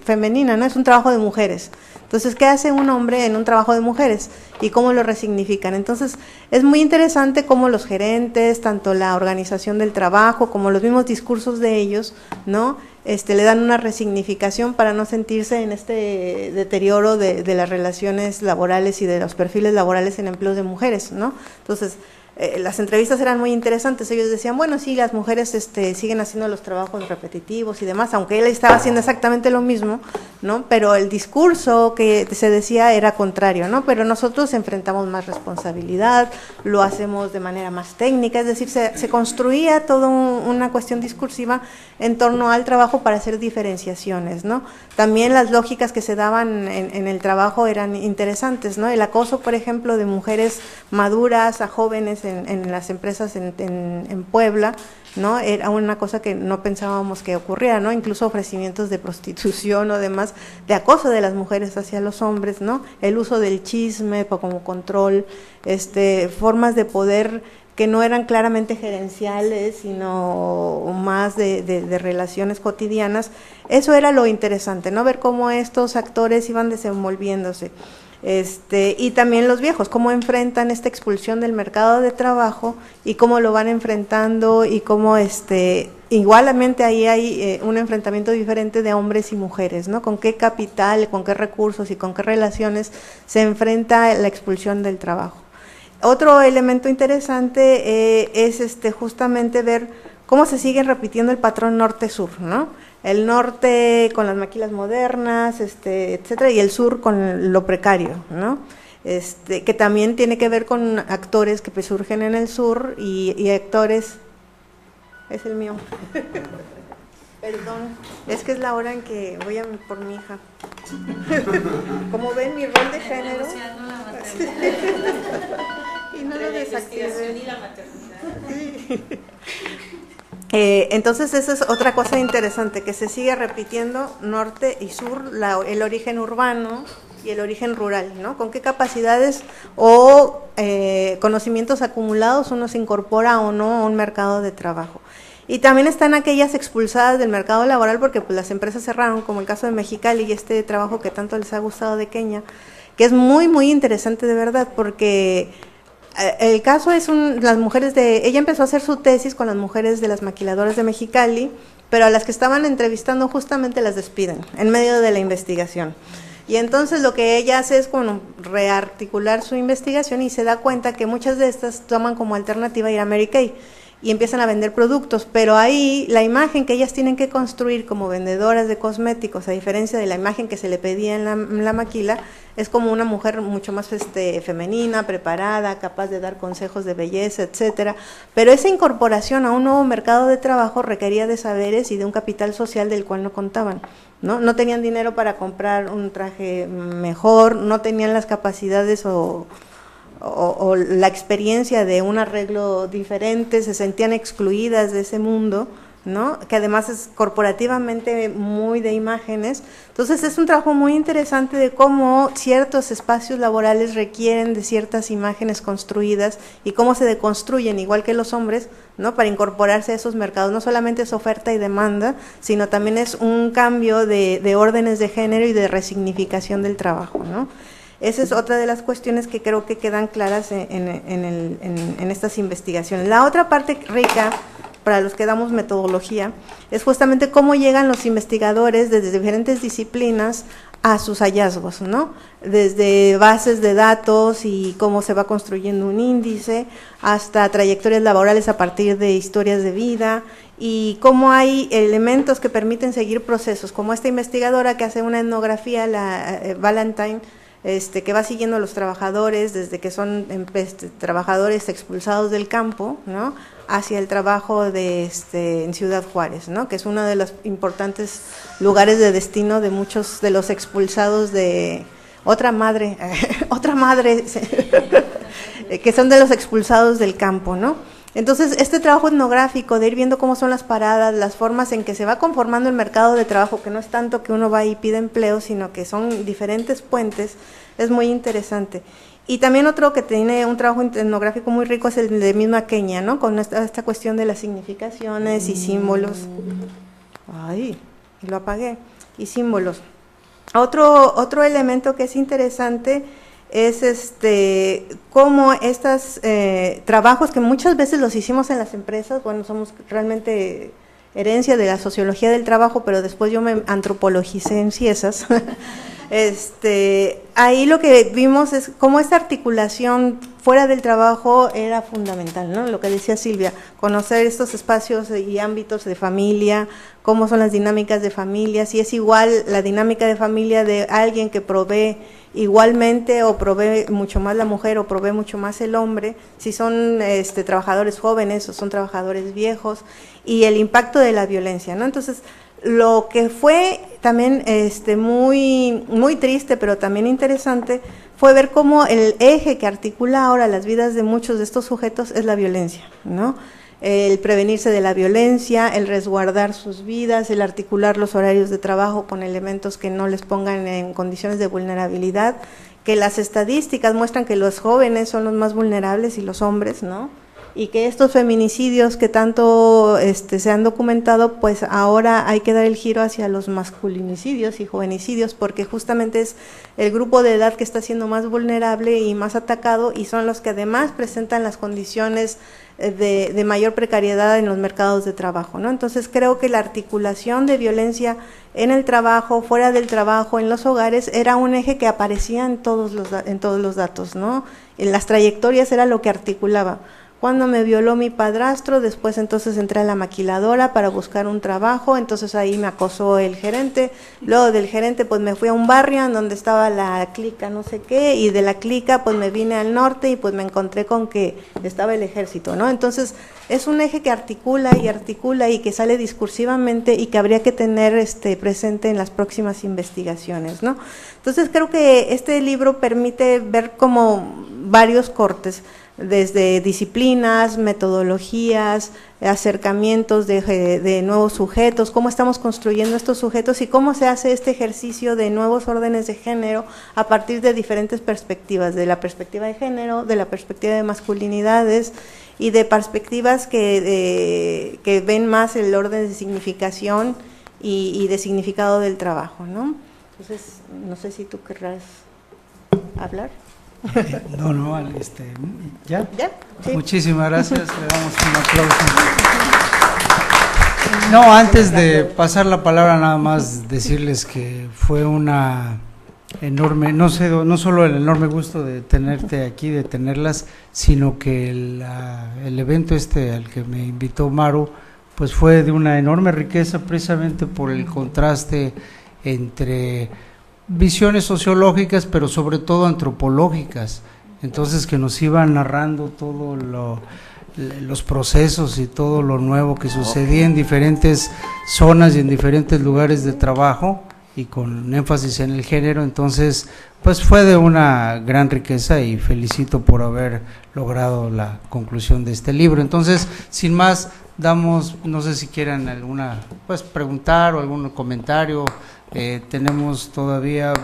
femenina, ¿no? Es un trabajo de mujeres. Entonces, ¿qué hace un hombre en un trabajo de mujeres? Y cómo lo resignifican. Entonces, es muy interesante cómo los gerentes, tanto la organización del trabajo, como los mismos discursos de ellos, ¿no? Le dan una resignificación para no sentirse en este deterioro de las relaciones laborales y de los perfiles laborales en empleos de mujeres, ¿no? Entonces, las entrevistas eran muy interesantes. Ellos decían, bueno, sí, las mujeres siguen haciendo los trabajos repetitivos y demás, aunque él estaba haciendo exactamente lo mismo, ¿no? Pero el discurso que se decía era contrario, ¿no? Pero nosotros enfrentamos más responsabilidad, lo hacemos de manera más técnica, es decir, se construía toda una cuestión discursiva en torno al trabajo para hacer diferenciaciones, ¿no? También las lógicas que se daban en el trabajo eran interesantes, ¿no? El acoso, por ejemplo, de mujeres maduras a jóvenes en las empresas en Puebla, ¿no? Era una cosa que no pensábamos que ocurriera, ¿no? Incluso ofrecimientos de prostitución o demás, de acoso de las mujeres hacia los hombres, ¿no? El uso del chisme como control, formas de poder que no eran claramente gerenciales, sino más de relaciones cotidianas. Eso era lo interesante, ¿no? Ver cómo estos actores iban desenvolviéndose. Y también los viejos, cómo enfrentan esta expulsión del mercado de trabajo y cómo lo van enfrentando y cómo igualmente ahí hay un enfrentamiento diferente de hombres y mujeres, ¿no? Con qué capital, con qué recursos y con qué relaciones se enfrenta la expulsión del trabajo. Otro elemento interesante es justamente ver cómo se sigue repitiendo el patrón norte-sur, ¿no? El norte con las maquilas modernas, etcétera, y el sur con lo precario, ¿no? Que también tiene que ver con actores que surgen en el sur y actores, es el mío, perdón, es que es la hora en que voy por mi hija. Como ven, mi rol de género, y no lo desactivé. Entonces esa es otra cosa interesante, que se sigue repitiendo norte y sur, el origen urbano y el origen rural, ¿no? Con qué capacidades o conocimientos acumulados uno se incorpora o no a un mercado de trabajo. Y también están aquellas expulsadas del mercado laboral porque pues las empresas cerraron, como el caso de Mexicali y este trabajo que tanto les ha gustado de Kenia, que es muy, muy interesante de verdad, porque el caso es las mujeres ella empezó a hacer su tesis con las mujeres de las maquiladoras de Mexicali, pero a las que estaban entrevistando justamente las despiden en medio de la investigación. Y entonces lo que ella hace es como rearticular su investigación y se da cuenta que muchas de estas toman como alternativa ir a Mary Kay y empiezan a vender productos, pero ahí la imagen que ellas tienen que construir como vendedoras de cosméticos, a diferencia de la imagen que se le pedía en la maquila, es como una mujer mucho más femenina, preparada, capaz de dar consejos de belleza, etcétera. Pero esa incorporación a un nuevo mercado de trabajo requería de saberes y de un capital social del cual no contaban, ¿no? No tenían dinero para comprar un traje mejor, no tenían las capacidades o la experiencia de un arreglo diferente, se sentían excluidas de ese mundo, ¿no? Que además es corporativamente muy de imágenes. Entonces es un trabajo muy interesante de cómo ciertos espacios laborales requieren de ciertas imágenes construidas y cómo se deconstruyen, igual que los hombres, ¿no? Para incorporarse a esos mercados. No solamente es oferta y demanda, sino también es un cambio de órdenes de género y de resignificación del trabajo, ¿no? Esa es otra de las cuestiones que creo que quedan claras en estas investigaciones. La otra parte rica, para los que damos metodología, es justamente cómo llegan los investigadores desde diferentes disciplinas a sus hallazgos, ¿no? Desde bases de datos y cómo se va construyendo un índice, hasta trayectorias laborales a partir de historias de vida, y cómo hay elementos que permiten seguir procesos, como esta investigadora que hace una etnografía, la Valentine, que va siguiendo a los trabajadores desde que son trabajadores expulsados del campo, ¿no? Hacia el trabajo en Ciudad Juárez, ¿no? Que es uno de los importantes lugares de destino de muchos de los expulsados de otra madre, que son de los expulsados del campo, ¿no? Entonces, este trabajo etnográfico de ir viendo cómo son las paradas, las formas en que se va conformando el mercado de trabajo, que no es tanto que uno va y pide empleo, sino que son diferentes puentes, es muy interesante. Y también otro que tiene un trabajo etnográfico muy rico es el de misma Kenia, ¿no? Con esta cuestión de las significaciones y símbolos. Ay, lo apagué. Y símbolos. Otro elemento que es interesante es cómo estos trabajos que muchas veces los hicimos en las empresas, bueno, somos realmente herencia de la sociología del trabajo, pero después yo me antropologicé en Ciesas. Ahí lo que vimos es cómo esta articulación fuera del trabajo era fundamental, ¿no? Lo que decía Silvia, conocer estos espacios y ámbitos de familia, cómo son las dinámicas de familia, si es igual la dinámica de familia de alguien que provee igualmente o provee mucho más la mujer o provee mucho más el hombre, si son trabajadores jóvenes o son trabajadores viejos, y el impacto de la violencia, ¿no? Entonces, lo que fue también muy, muy triste, pero también interesante, fue ver cómo el eje que articula ahora las vidas de muchos de estos sujetos es la violencia, ¿no? El prevenirse de la violencia, el resguardar sus vidas, el articular los horarios de trabajo con elementos que no les pongan en condiciones de vulnerabilidad, que las estadísticas muestran que los jóvenes son los más vulnerables y los hombres, ¿no? Y que estos feminicidios que tanto se han documentado, pues ahora hay que dar el giro hacia los masculinicidios y jovenicidios, porque justamente es el grupo de edad que está siendo más vulnerable y más atacado, y son los que además presentan las condiciones de mayor precariedad en los mercados de trabajo, ¿no? Entonces creo que la articulación de violencia en el trabajo, fuera del trabajo, en los hogares, era un eje que aparecía en todos los datos, ¿no? En las trayectorias era lo que articulaba. Cuando me violó mi padrastro, después entonces entré a la maquiladora para buscar un trabajo, entonces ahí me acosó el gerente, luego del gerente pues me fui a un barrio en donde estaba la clica no sé qué, y de la clica pues me vine al norte y pues me encontré con que estaba el ejército, ¿no? Entonces es un eje que articula y que sale discursivamente y que habría que tener presente en las próximas investigaciones, ¿no? Entonces creo que este libro permite ver como varios cortes, desde disciplinas, metodologías, acercamientos de nuevos sujetos, cómo estamos construyendo estos sujetos y cómo se hace este ejercicio de nuevos órdenes de género a partir de diferentes perspectivas, de la perspectiva de género, de la perspectiva de masculinidades y de perspectivas que ven más el orden de significación y de significado del trabajo, ¿no? Entonces, no sé si tú querrás hablar. No, ¿ya? ¿Ya? Sí. Muchísimas gracias, le damos un aplauso. No, antes de pasar la palabra, nada más decirles que fue una enorme, no solo el enorme gusto de tenerte aquí, de tenerlas, sino que el evento al que me invitó Maru, pues fue de una enorme riqueza, precisamente por el contraste entre visiones sociológicas, pero sobre todo antropológicas, entonces que nos iban narrando todo los procesos y todo lo nuevo que sucedía en diferentes zonas y en diferentes lugares de trabajo, y con énfasis en el género. Entonces pues fue de una gran riqueza y felicito por haber logrado la conclusión de este libro. Entonces, sin más, no sé si quieran preguntar o algún comentario. Tenemos todavía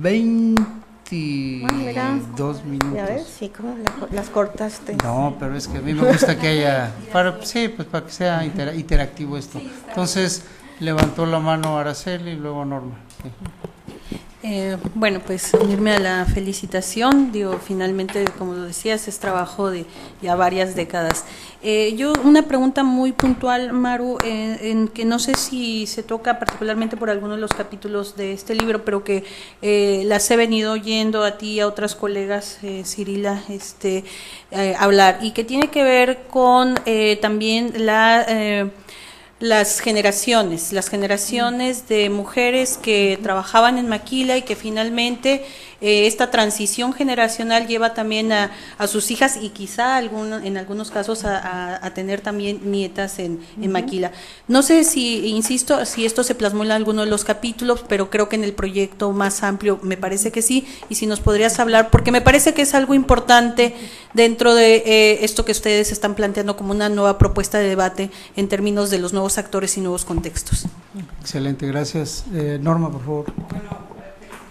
22 minutos. Ya ves, sí, como las cortaste. No, pero es que a mí me gusta que haya, para que sea interactivo esto. Entonces, levantó la mano Araceli y luego Norma. Sí. Bueno, pues unirme a la felicitación, finalmente, como lo decías, es trabajo de ya varias décadas. Yo una pregunta muy puntual, Maru, en que no sé si se toca particularmente por alguno de los capítulos de este libro, pero que las he venido oyendo a ti y a otras colegas, Cirila, hablar, y que tiene que ver con también las generaciones de mujeres que trabajaban en maquila y que finalmente esta transición generacional lleva también a sus hijas y quizá en algunos casos a tener también nietas en maquila. No sé si esto se plasmó en alguno de los capítulos, pero creo que en el proyecto más amplio me parece que sí, y si nos podrías hablar, porque me parece que es algo importante dentro de esto que ustedes están planteando como una nueva propuesta de debate en términos de los nuevos actores y nuevos contextos. Excelente, gracias. Norma, por favor. Bueno,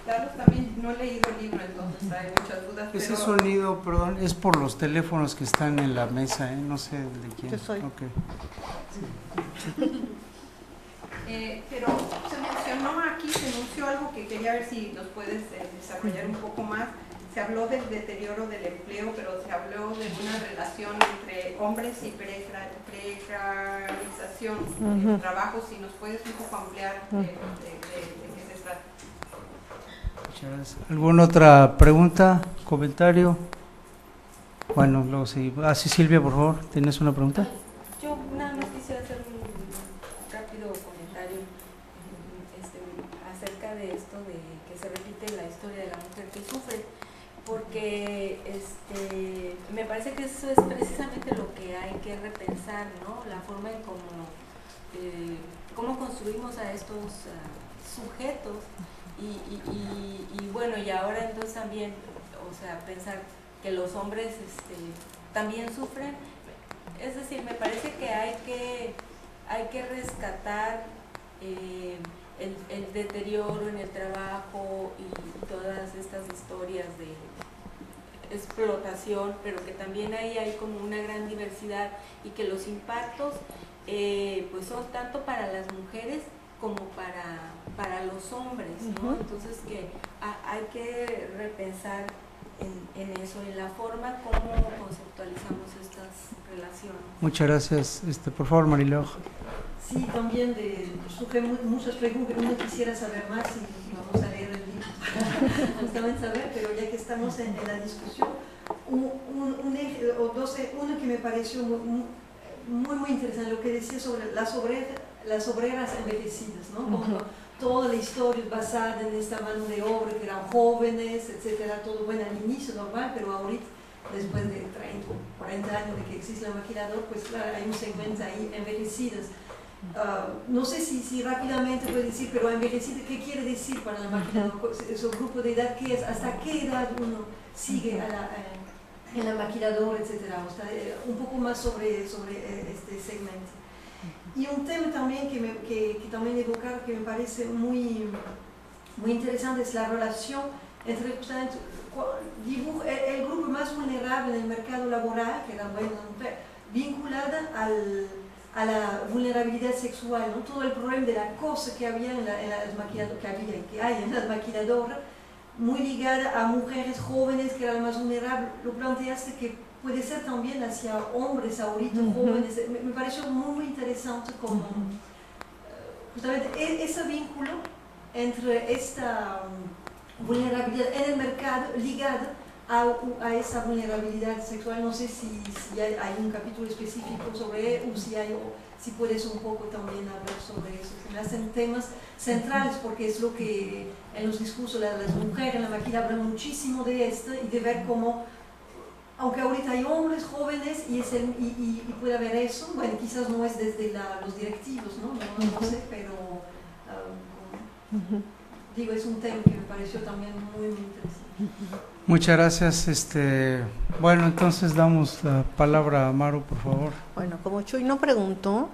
felicitarlos también, no he leído el libro, entonces hay muchas dudas. Ese sonido, perdón, es por los teléfonos que están en la mesa, no sé de quién. Yo soy. Okay. Pero se menciona mencionó aquí, se anunció algo que quería ver si nos puedes desarrollar un poco más. Se habló del deterioro del empleo, pero se habló de una relación entre hombres y precarización del trabajo. Si nos puedes un poco ampliar de qué se trata. Muchas gracias. ¿Alguna otra pregunta, comentario? Bueno, luego sí. Sí, Silvia, por favor, ¿tienes una pregunta? Yo nada más quisiera hacer un rápido comentario acerca de esto de que se repite la historia de la mujer que sufre, porque me parece que eso es precisamente lo que hay que repensar, ¿no? La forma en cómo construimos a estos sujetos y bueno, y ahora entonces también, o sea, pensar que los hombres también sufren. Es decir, me parece que hay que rescatar el deterioro en el trabajo y todas estas historias de explotación, pero que también ahí hay como una gran diversidad y que los impactos pues son tanto para las mujeres como para los hombres, ¿no? Entonces que hay que repensar en eso, en la forma como conceptualizamos estas relaciones. Muchas gracias. Por favor, Mariló. Sí, también surge muchas preguntas. Uno quisiera saber más y vamos a leer el libro para justamente saber, pero ya que estamos en la discusión, uno que me pareció muy interesante, lo que decía sobre las obreras envejecidas, ¿no? Como toda la historia es basada en esta mano de obra, que eran jóvenes, etcétera, todo bueno al inicio normal, pero ahorita, después de 30 o 40 años de que existe el maquilador, pues claro, hay un segmento ahí envejecidas. No sé si rápidamente puede decir, pero envejecida, ¿qué quiere decir para el maquilador? Ese grupo de edad, ¿qué es? ¿Hasta qué edad uno sigue en el maquilador, etcétera? O sea, un poco más sobre este segmento. Y un tema también que también evocar, que me parece muy interesante, es la relación entre justamente el grupo más vulnerable en el mercado laboral, que era la mujer, vinculada a la vulnerabilidad sexual, ¿no? Todo el problema de la cosa que había en las maquiladoras, que hay en las maquiladoras, muy ligada a mujeres jóvenes que eran más vulnerables. Lo planteaste que puede ser también hacia hombres ahorita jóvenes. Me pareció muy interesante como justamente ese vínculo entre esta vulnerabilidad en el mercado ligada a esa vulnerabilidad sexual. No sé si hay un capítulo específico sobre él, o si puedes un poco también hablar sobre eso. Se me hacen temas centrales porque es lo que en los discursos las mujeres en la maquila hablan muchísimo de esto y de ver cómo, aunque ahorita hay hombres jóvenes y puede haber eso, bueno, quizás no es desde los directivos, ¿no? No sé, pero digo, es un tema que me pareció también muy interesante. Muchas gracias. Bueno, entonces damos la palabra a Maru, por favor. Bueno, como Chuy no preguntó,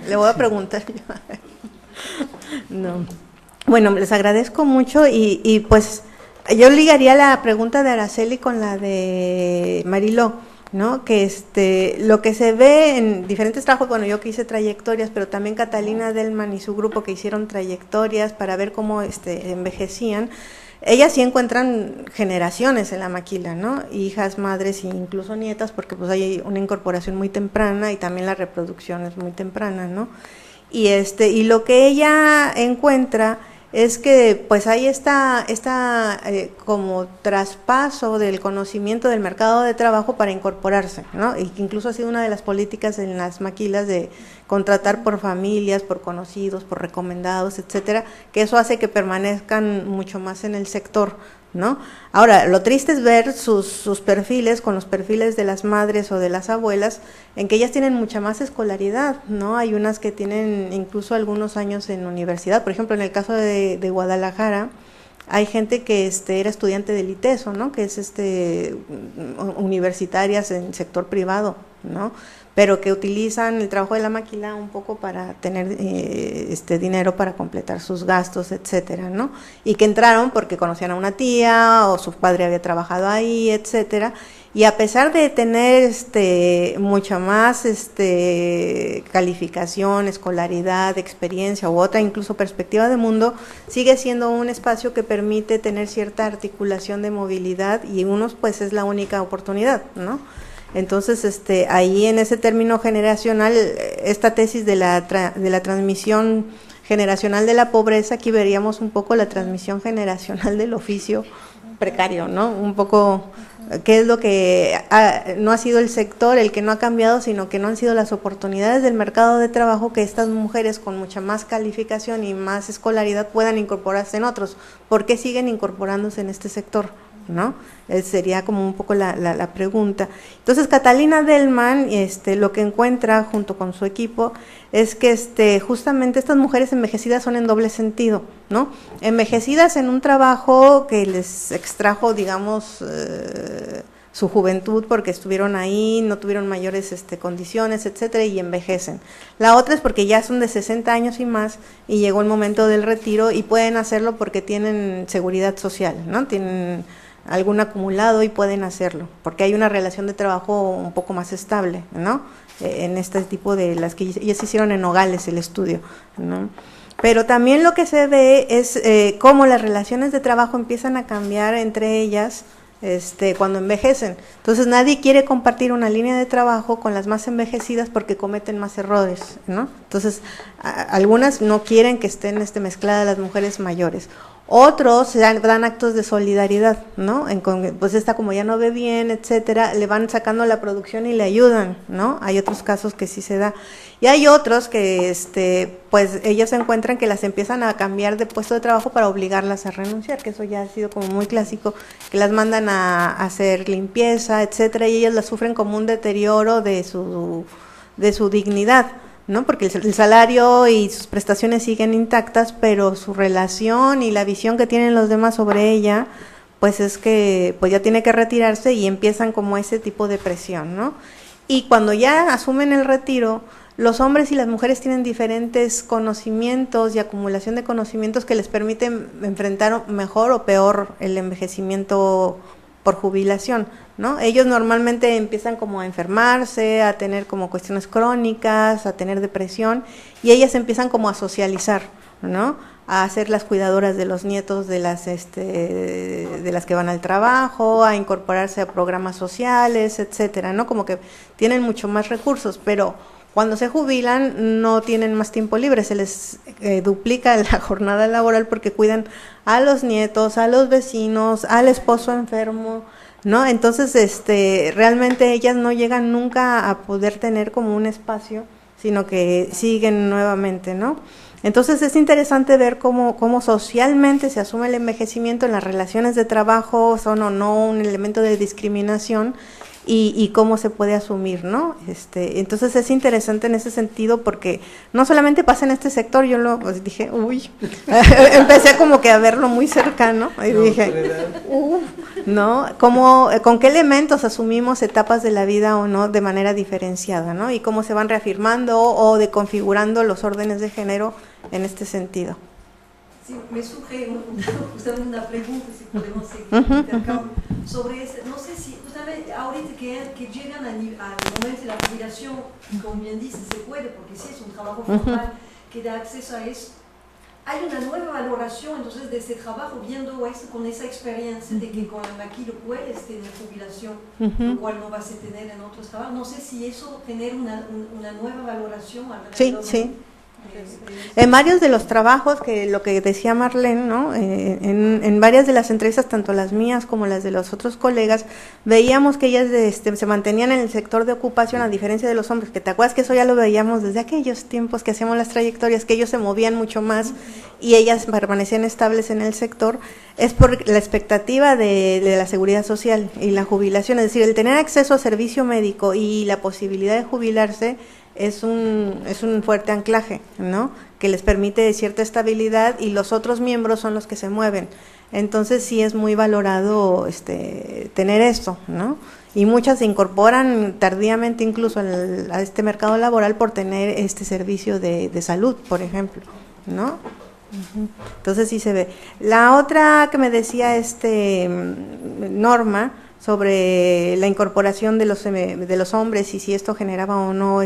le voy a preguntar yo. No. Bueno, les agradezco mucho y pues yo ligaría la pregunta de Araceli con la de Mariló, ¿no? Que lo que se ve en diferentes trabajos, bueno, yo que hice trayectorias, pero también Catalina Delman y su grupo que hicieron trayectorias para ver cómo envejecían. Ellas sí encuentran generaciones en la maquila, ¿no? Hijas, madres e incluso nietas, porque pues hay una incorporación muy temprana y también la reproducción es muy temprana, ¿no? Y lo que ella encuentra es que pues hay esta como traspaso del conocimiento del mercado de trabajo para incorporarse, ¿no? Y que incluso ha sido una de las políticas en las maquilas de contratar por familias, por conocidos, por recomendados, etcétera, que eso hace que permanezcan mucho más en el sector, ¿no? Ahora, lo triste es ver sus perfiles con los perfiles de las madres o de las abuelas, en que ellas tienen mucha más escolaridad, ¿no? Hay unas que tienen incluso algunos años en universidad. Por ejemplo, en el caso de Guadalajara, hay gente que era estudiante del ITESO, ¿no? Que es universitarias en sector privado, ¿no? Pero que utilizan el trabajo de la maquila un poco para tener dinero para completar sus gastos, etcétera, ¿no? Y que entraron porque conocían a una tía o su padre había trabajado ahí, etcétera. Y a pesar de tener mucha más calificación, escolaridad, experiencia u otra incluso perspectiva de mundo, sigue siendo un espacio que permite tener cierta articulación de movilidad y unos pues es la única oportunidad, ¿no? Entonces, ahí en ese término generacional, esta tesis de la transmisión generacional de la pobreza, aquí veríamos un poco la transmisión generacional del oficio precario, ¿no? Un poco qué es lo que no ha sido el sector el que no ha cambiado, sino que no han sido las oportunidades del mercado de trabajo que estas mujeres con mucha más calificación y más escolaridad puedan incorporarse en otros. ¿Por qué siguen incorporándose en este sector? ¿No? Sería como un poco la pregunta. Entonces Catalina Dellmann lo que encuentra junto con su equipo es que justamente estas mujeres envejecidas son en doble sentido, ¿no? Envejecidas en un trabajo que les extrajo, digamos, su juventud porque estuvieron ahí, no tuvieron mayores condiciones, etcétera, y envejecen. La otra es porque ya son de 60 años y más y llegó el momento del retiro y pueden hacerlo porque tienen seguridad social, ¿no? Tienen algún acumulado y pueden hacerlo, porque hay una relación de trabajo un poco más estable, ¿no? En este tipo de las que ellas hicieron en Nogales el estudio, ¿no? Pero también lo que se ve es cómo las relaciones de trabajo empiezan a cambiar entre ellas cuando envejecen. Entonces nadie quiere compartir una línea de trabajo con las más envejecidas porque cometen más errores, ¿no? Entonces algunas no quieren que estén mezcladas las mujeres mayores. Otros dan actos de solidaridad, ¿no? Pues esta como ya no ve bien, etcétera, le van sacando la producción y le ayudan, ¿no? Hay otros casos que sí se da. Y hay otros que, pues ellos encuentran que las empiezan a cambiar de puesto de trabajo para obligarlas a renunciar, que eso ya ha sido como muy clásico, que las mandan a hacer limpieza, etcétera, y ellas las sufren como un deterioro de su dignidad, ¿no? Porque el salario y sus prestaciones siguen intactas, pero su relación y la visión que tienen los demás sobre ella, pues es que pues ya tiene que retirarse y empiezan como ese tipo de presión, ¿no? Y cuando ya asumen el retiro, los hombres y las mujeres tienen diferentes conocimientos y acumulación de conocimientos que les permiten enfrentar mejor o peor el envejecimiento por jubilación, ¿no? Ellos normalmente empiezan como a enfermarse, a tener como cuestiones crónicas, a tener depresión, y ellas empiezan como a socializar, ¿no? A ser las cuidadoras de los nietos de las que van al trabajo, a incorporarse a programas sociales, etcétera, ¿no? Como que tienen mucho más recursos, pero cuando se jubilan no tienen más tiempo libre, se les duplica la jornada laboral porque cuidan a los nietos, a los vecinos, al esposo enfermo, ¿no? Entonces, realmente ellas no llegan nunca a poder tener como un espacio, sino que siguen nuevamente, ¿no? Entonces es interesante ver cómo socialmente se asume el envejecimiento en las relaciones de trabajo, son o no un elemento de discriminación, y cómo se puede asumir, ¿no? Entonces es interesante en ese sentido porque no solamente pasa en este sector, yo pues dije, uy, empecé como que a verlo muy cercano y dije, ¿no? ¿Con qué elementos asumimos etapas de la vida o no de manera diferenciada, ¿no? Y cómo se van reafirmando o deconfigurando los órdenes de género en este sentido. Sí, me surge justamente una pregunta, si podemos seguir sobre eso. No sé si justamente ahorita que llegan al momento de la jubilación, como bien dice, se puede, porque sí es un trabajo formal que da acceso a eso. Hay una nueva valoración entonces de ese trabajo, viendo eso con esa experiencia de que con la maquila puedes tener jubilación, lo cual no vas a tener en otros trabajos. No sé si eso genera una nueva valoración alrededor. Sí. En varios de los trabajos, que lo que decía Marlene, ¿no? En varias de las entrevistas, tanto las mías como las de los otros colegas, veíamos que ellas se mantenían en el sector de ocupación, a diferencia de los hombres, que te acuerdas que eso ya lo veíamos desde aquellos tiempos que hacíamos las trayectorias, que ellos se movían mucho más y ellas permanecían estables en el sector. Es por la expectativa de la seguridad social y la jubilación, es decir, el tener acceso a servicio médico y la posibilidad de jubilarse es un fuerte anclaje, ¿no? Que les permite cierta estabilidad y los otros miembros son los que se mueven. Entonces sí es muy valorado tener esto, ¿no? Y muchas se incorporan tardíamente incluso a este mercado laboral por tener este servicio de salud, por ejemplo, ¿no? Entonces sí se ve. La otra que me decía Norma sobre la incorporación de los hombres y si esto generaba o no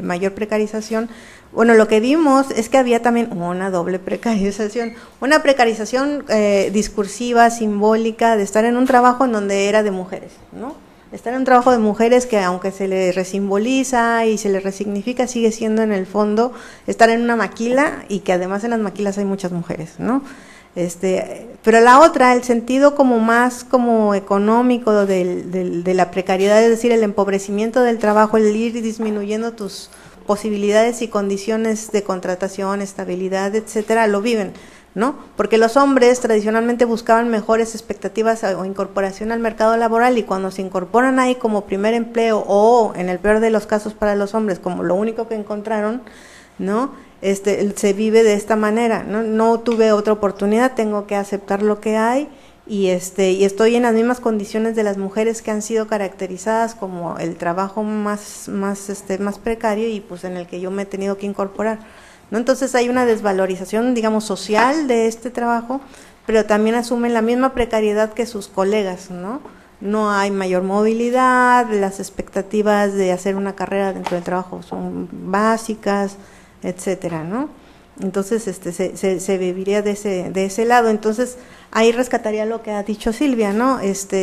mayor precarización. Bueno, lo que vimos es que había también una doble precarización, una precarización discursiva, simbólica, de estar en un trabajo en donde era de mujeres, ¿no? Estar en un trabajo de mujeres que aunque se le resimboliza y se le resignifica, sigue siendo en el fondo estar en una maquila y que además en las maquilas hay muchas mujeres, ¿no? Pero la otra, el sentido como más como económico de la precariedad, es decir, el empobrecimiento del trabajo, el ir disminuyendo tus posibilidades y condiciones de contratación, estabilidad, etcétera, lo viven, ¿no? Porque los hombres tradicionalmente buscaban mejores expectativas o incorporación al mercado laboral y cuando se incorporan ahí como primer empleo o en el peor de los casos para los hombres como lo único que encontraron, ¿no? Se vive de esta manera, ¿no? No tuve otra oportunidad, tengo que aceptar lo que hay y estoy en las mismas condiciones de las mujeres que han sido caracterizadas como el trabajo más precario y pues en el que yo me he tenido que incorporar, ¿no? Entonces hay una desvalorización, digamos, social de este trabajo, pero también asumen la misma precariedad que sus colegas, ¿no? No hay mayor movilidad, las expectativas de hacer una carrera dentro del trabajo son básicas, etcétera, ¿no? Entonces se viviría de ese lado. Entonces ahí rescataría lo que ha dicho Silvia, ¿no?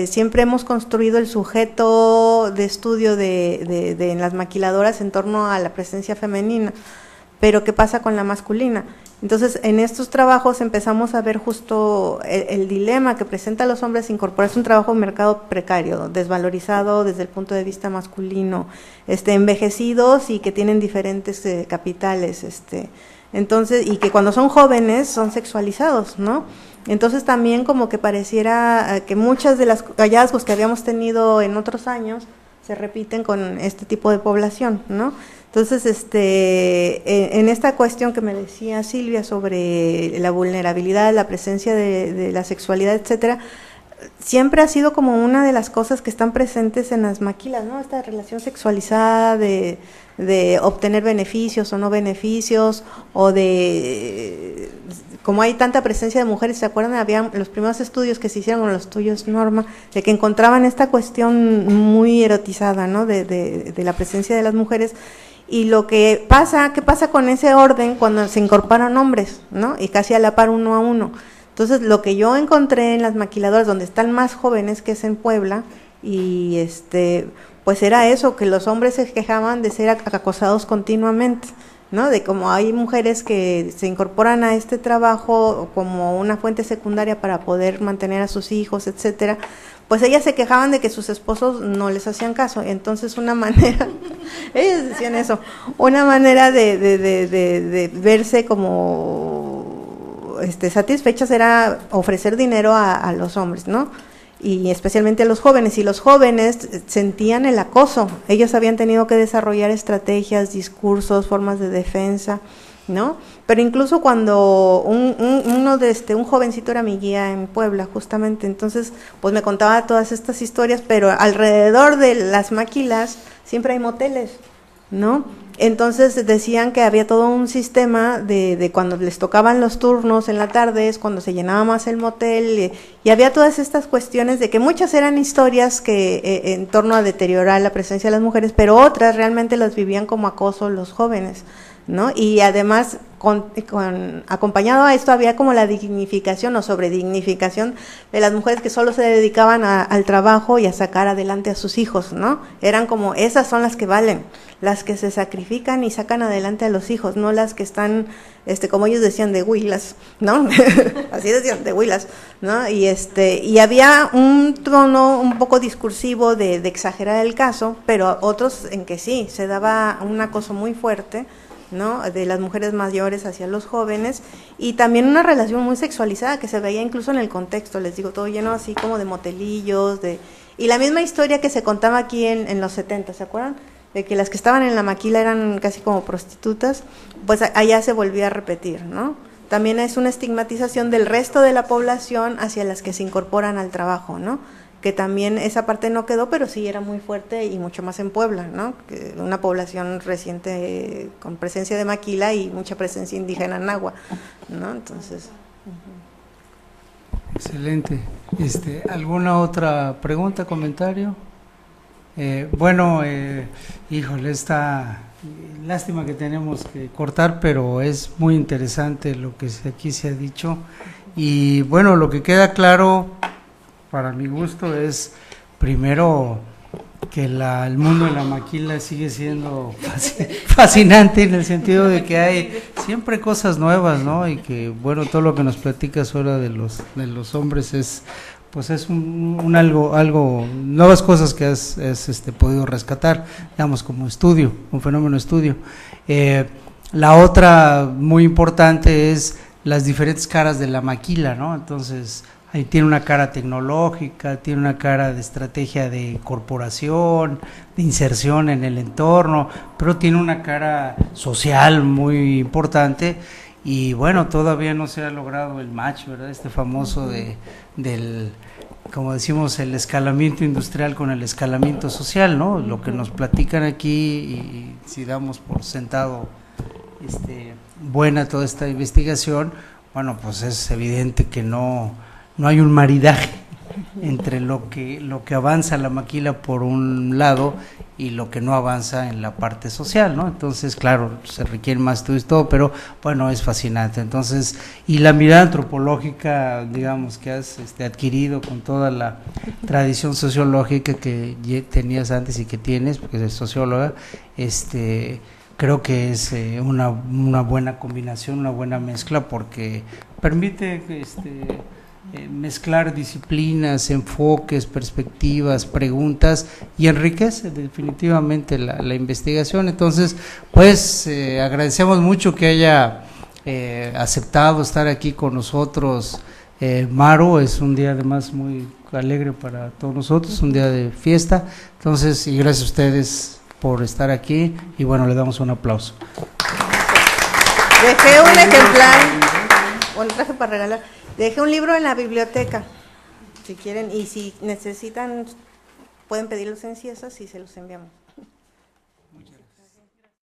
Siempre hemos construido el sujeto de estudio en las maquiladoras en torno a la presencia femenina, pero ¿qué pasa con la masculina? Entonces en estos trabajos empezamos a ver justo el dilema que presenta los hombres incorporarse a un trabajo en mercado precario, desvalorizado desde el punto de vista masculino, envejecidos y que tienen diferentes capitales, entonces, y que cuando son jóvenes son sexualizados, ¿no? Entonces también como que pareciera que muchas de los hallazgos que habíamos tenido en otros años se repiten con este tipo de población, ¿no? Entonces, en esta cuestión que me decía Silvia sobre la vulnerabilidad, la presencia de la sexualidad, etcétera, siempre ha sido como una de las cosas que están presentes en las maquilas, ¿no? Esta relación sexualizada de obtener beneficios o no beneficios, o de, como hay tanta presencia de mujeres, ¿se acuerdan? Había los primeros estudios que se hicieron con los tuyos, Norma, de que encontraban esta cuestión muy erotizada, ¿no? De la presencia de las mujeres. Y lo que pasa, ¿qué pasa con ese orden cuando se incorporan hombres, ¿no? Y casi a la par uno a uno. Entonces, lo que yo encontré en las maquiladoras donde están más jóvenes, que es en Puebla, y pues era eso, que los hombres se quejaban de ser acosados continuamente, ¿no? De como hay mujeres que se incorporan a este trabajo como una fuente secundaria para poder mantener a sus hijos, etcétera, pues ellas se quejaban de que sus esposos no les hacían caso. Entonces una manera, ellas decían eso, una manera de verse como satisfechas era ofrecer dinero a los hombres, ¿no? Y especialmente a los jóvenes, y los jóvenes sentían el acoso, ellos habían tenido que desarrollar estrategias, discursos, formas de defensa, ¿no? Pero incluso cuando un jovencito era mi guía en Puebla, justamente, entonces pues me contaba todas estas historias, pero alrededor de las maquilas siempre hay moteles, ¿no? Entonces decían que había todo un sistema de cuando les tocaban los turnos en la tarde, es cuando se llenaba más el motel, y había todas estas cuestiones de que muchas eran historias que en torno a deteriorar la presencia de las mujeres, pero otras realmente las vivían como acoso los jóvenes, ¿no? Y además acompañado a esto había como la dignificación o sobredignificación de las mujeres que solo se dedicaban al trabajo y a sacar adelante a sus hijos, ¿no? Eran como, esas son las que valen, las que se sacrifican y sacan adelante a los hijos, no las que están, como ellos decían, de huilas, ¿no? Así decían, de huilas, ¿no? Y había un tono un poco discursivo de exagerar el caso, pero otros en que sí, se daba un acoso muy fuerte, ¿no? De las mujeres mayores hacia los jóvenes, y también una relación muy sexualizada que se veía incluso en el contexto, les digo, todo lleno así como de motelillos, y la misma historia que se contaba aquí en los 70, ¿se acuerdan? De que las que estaban en la maquila eran casi como prostitutas, pues allá se volvía a repetir, ¿no? también es una estigmatización del resto de la población hacia las que se incorporan al trabajo, ¿no? Que también esa parte no quedó, pero sí era muy fuerte y mucho más en Puebla, ¿no? Que una población reciente con presencia de maquila y mucha presencia indígena náhuatl, ¿no? Entonces... Excelente. ¿Alguna otra pregunta, comentario? Bueno, híjole, lástima que tenemos que cortar, pero es muy interesante lo que aquí se ha dicho. Y bueno, lo que queda claro, para mi gusto, es primero que el mundo de la maquila sigue siendo fascinante en el sentido de que hay siempre cosas nuevas, ¿no? Y que, bueno, todo lo que nos platicas ahora de los hombres es algo, nuevas cosas que has podido rescatar, digamos, como estudio, un fenómeno estudio. La otra muy importante es las diferentes caras de la maquila, ¿no? Entonces, ahí tiene una cara tecnológica, tiene una cara de estrategia de corporación, de inserción en el entorno, pero tiene una cara social muy importante. Y bueno, todavía no se ha logrado el match, ¿verdad? Famoso del, como decimos, el escalamiento industrial con el escalamiento social, ¿no? Lo que nos platican aquí, y si damos por sentado buena toda esta investigación, bueno, pues es evidente que no hay un maridaje entre lo que avanza la maquila por un lado y lo que no avanza en la parte social, ¿no? Entonces, claro, se requiere más estudios y todo, pero bueno, es fascinante. Entonces, y la mirada antropológica, digamos, que has adquirido con toda la tradición sociológica que tenías antes y que tienes, porque eres socióloga, creo que es una buena combinación, una buena mezcla, porque permite mezclar disciplinas, enfoques, perspectivas, preguntas, y enriquece definitivamente la investigación. Entonces, pues agradecemos mucho que haya aceptado estar aquí con nosotros, Maru. Es un día además muy alegre para todos nosotros, un día de fiesta. Entonces, y gracias a ustedes por estar aquí, y bueno, le damos un aplauso. Dejé un ejemplar, un traje para regalar. Dejé un libro en la biblioteca, si quieren, y si necesitan, pueden pedirlos en Ciesas y se los enviamos.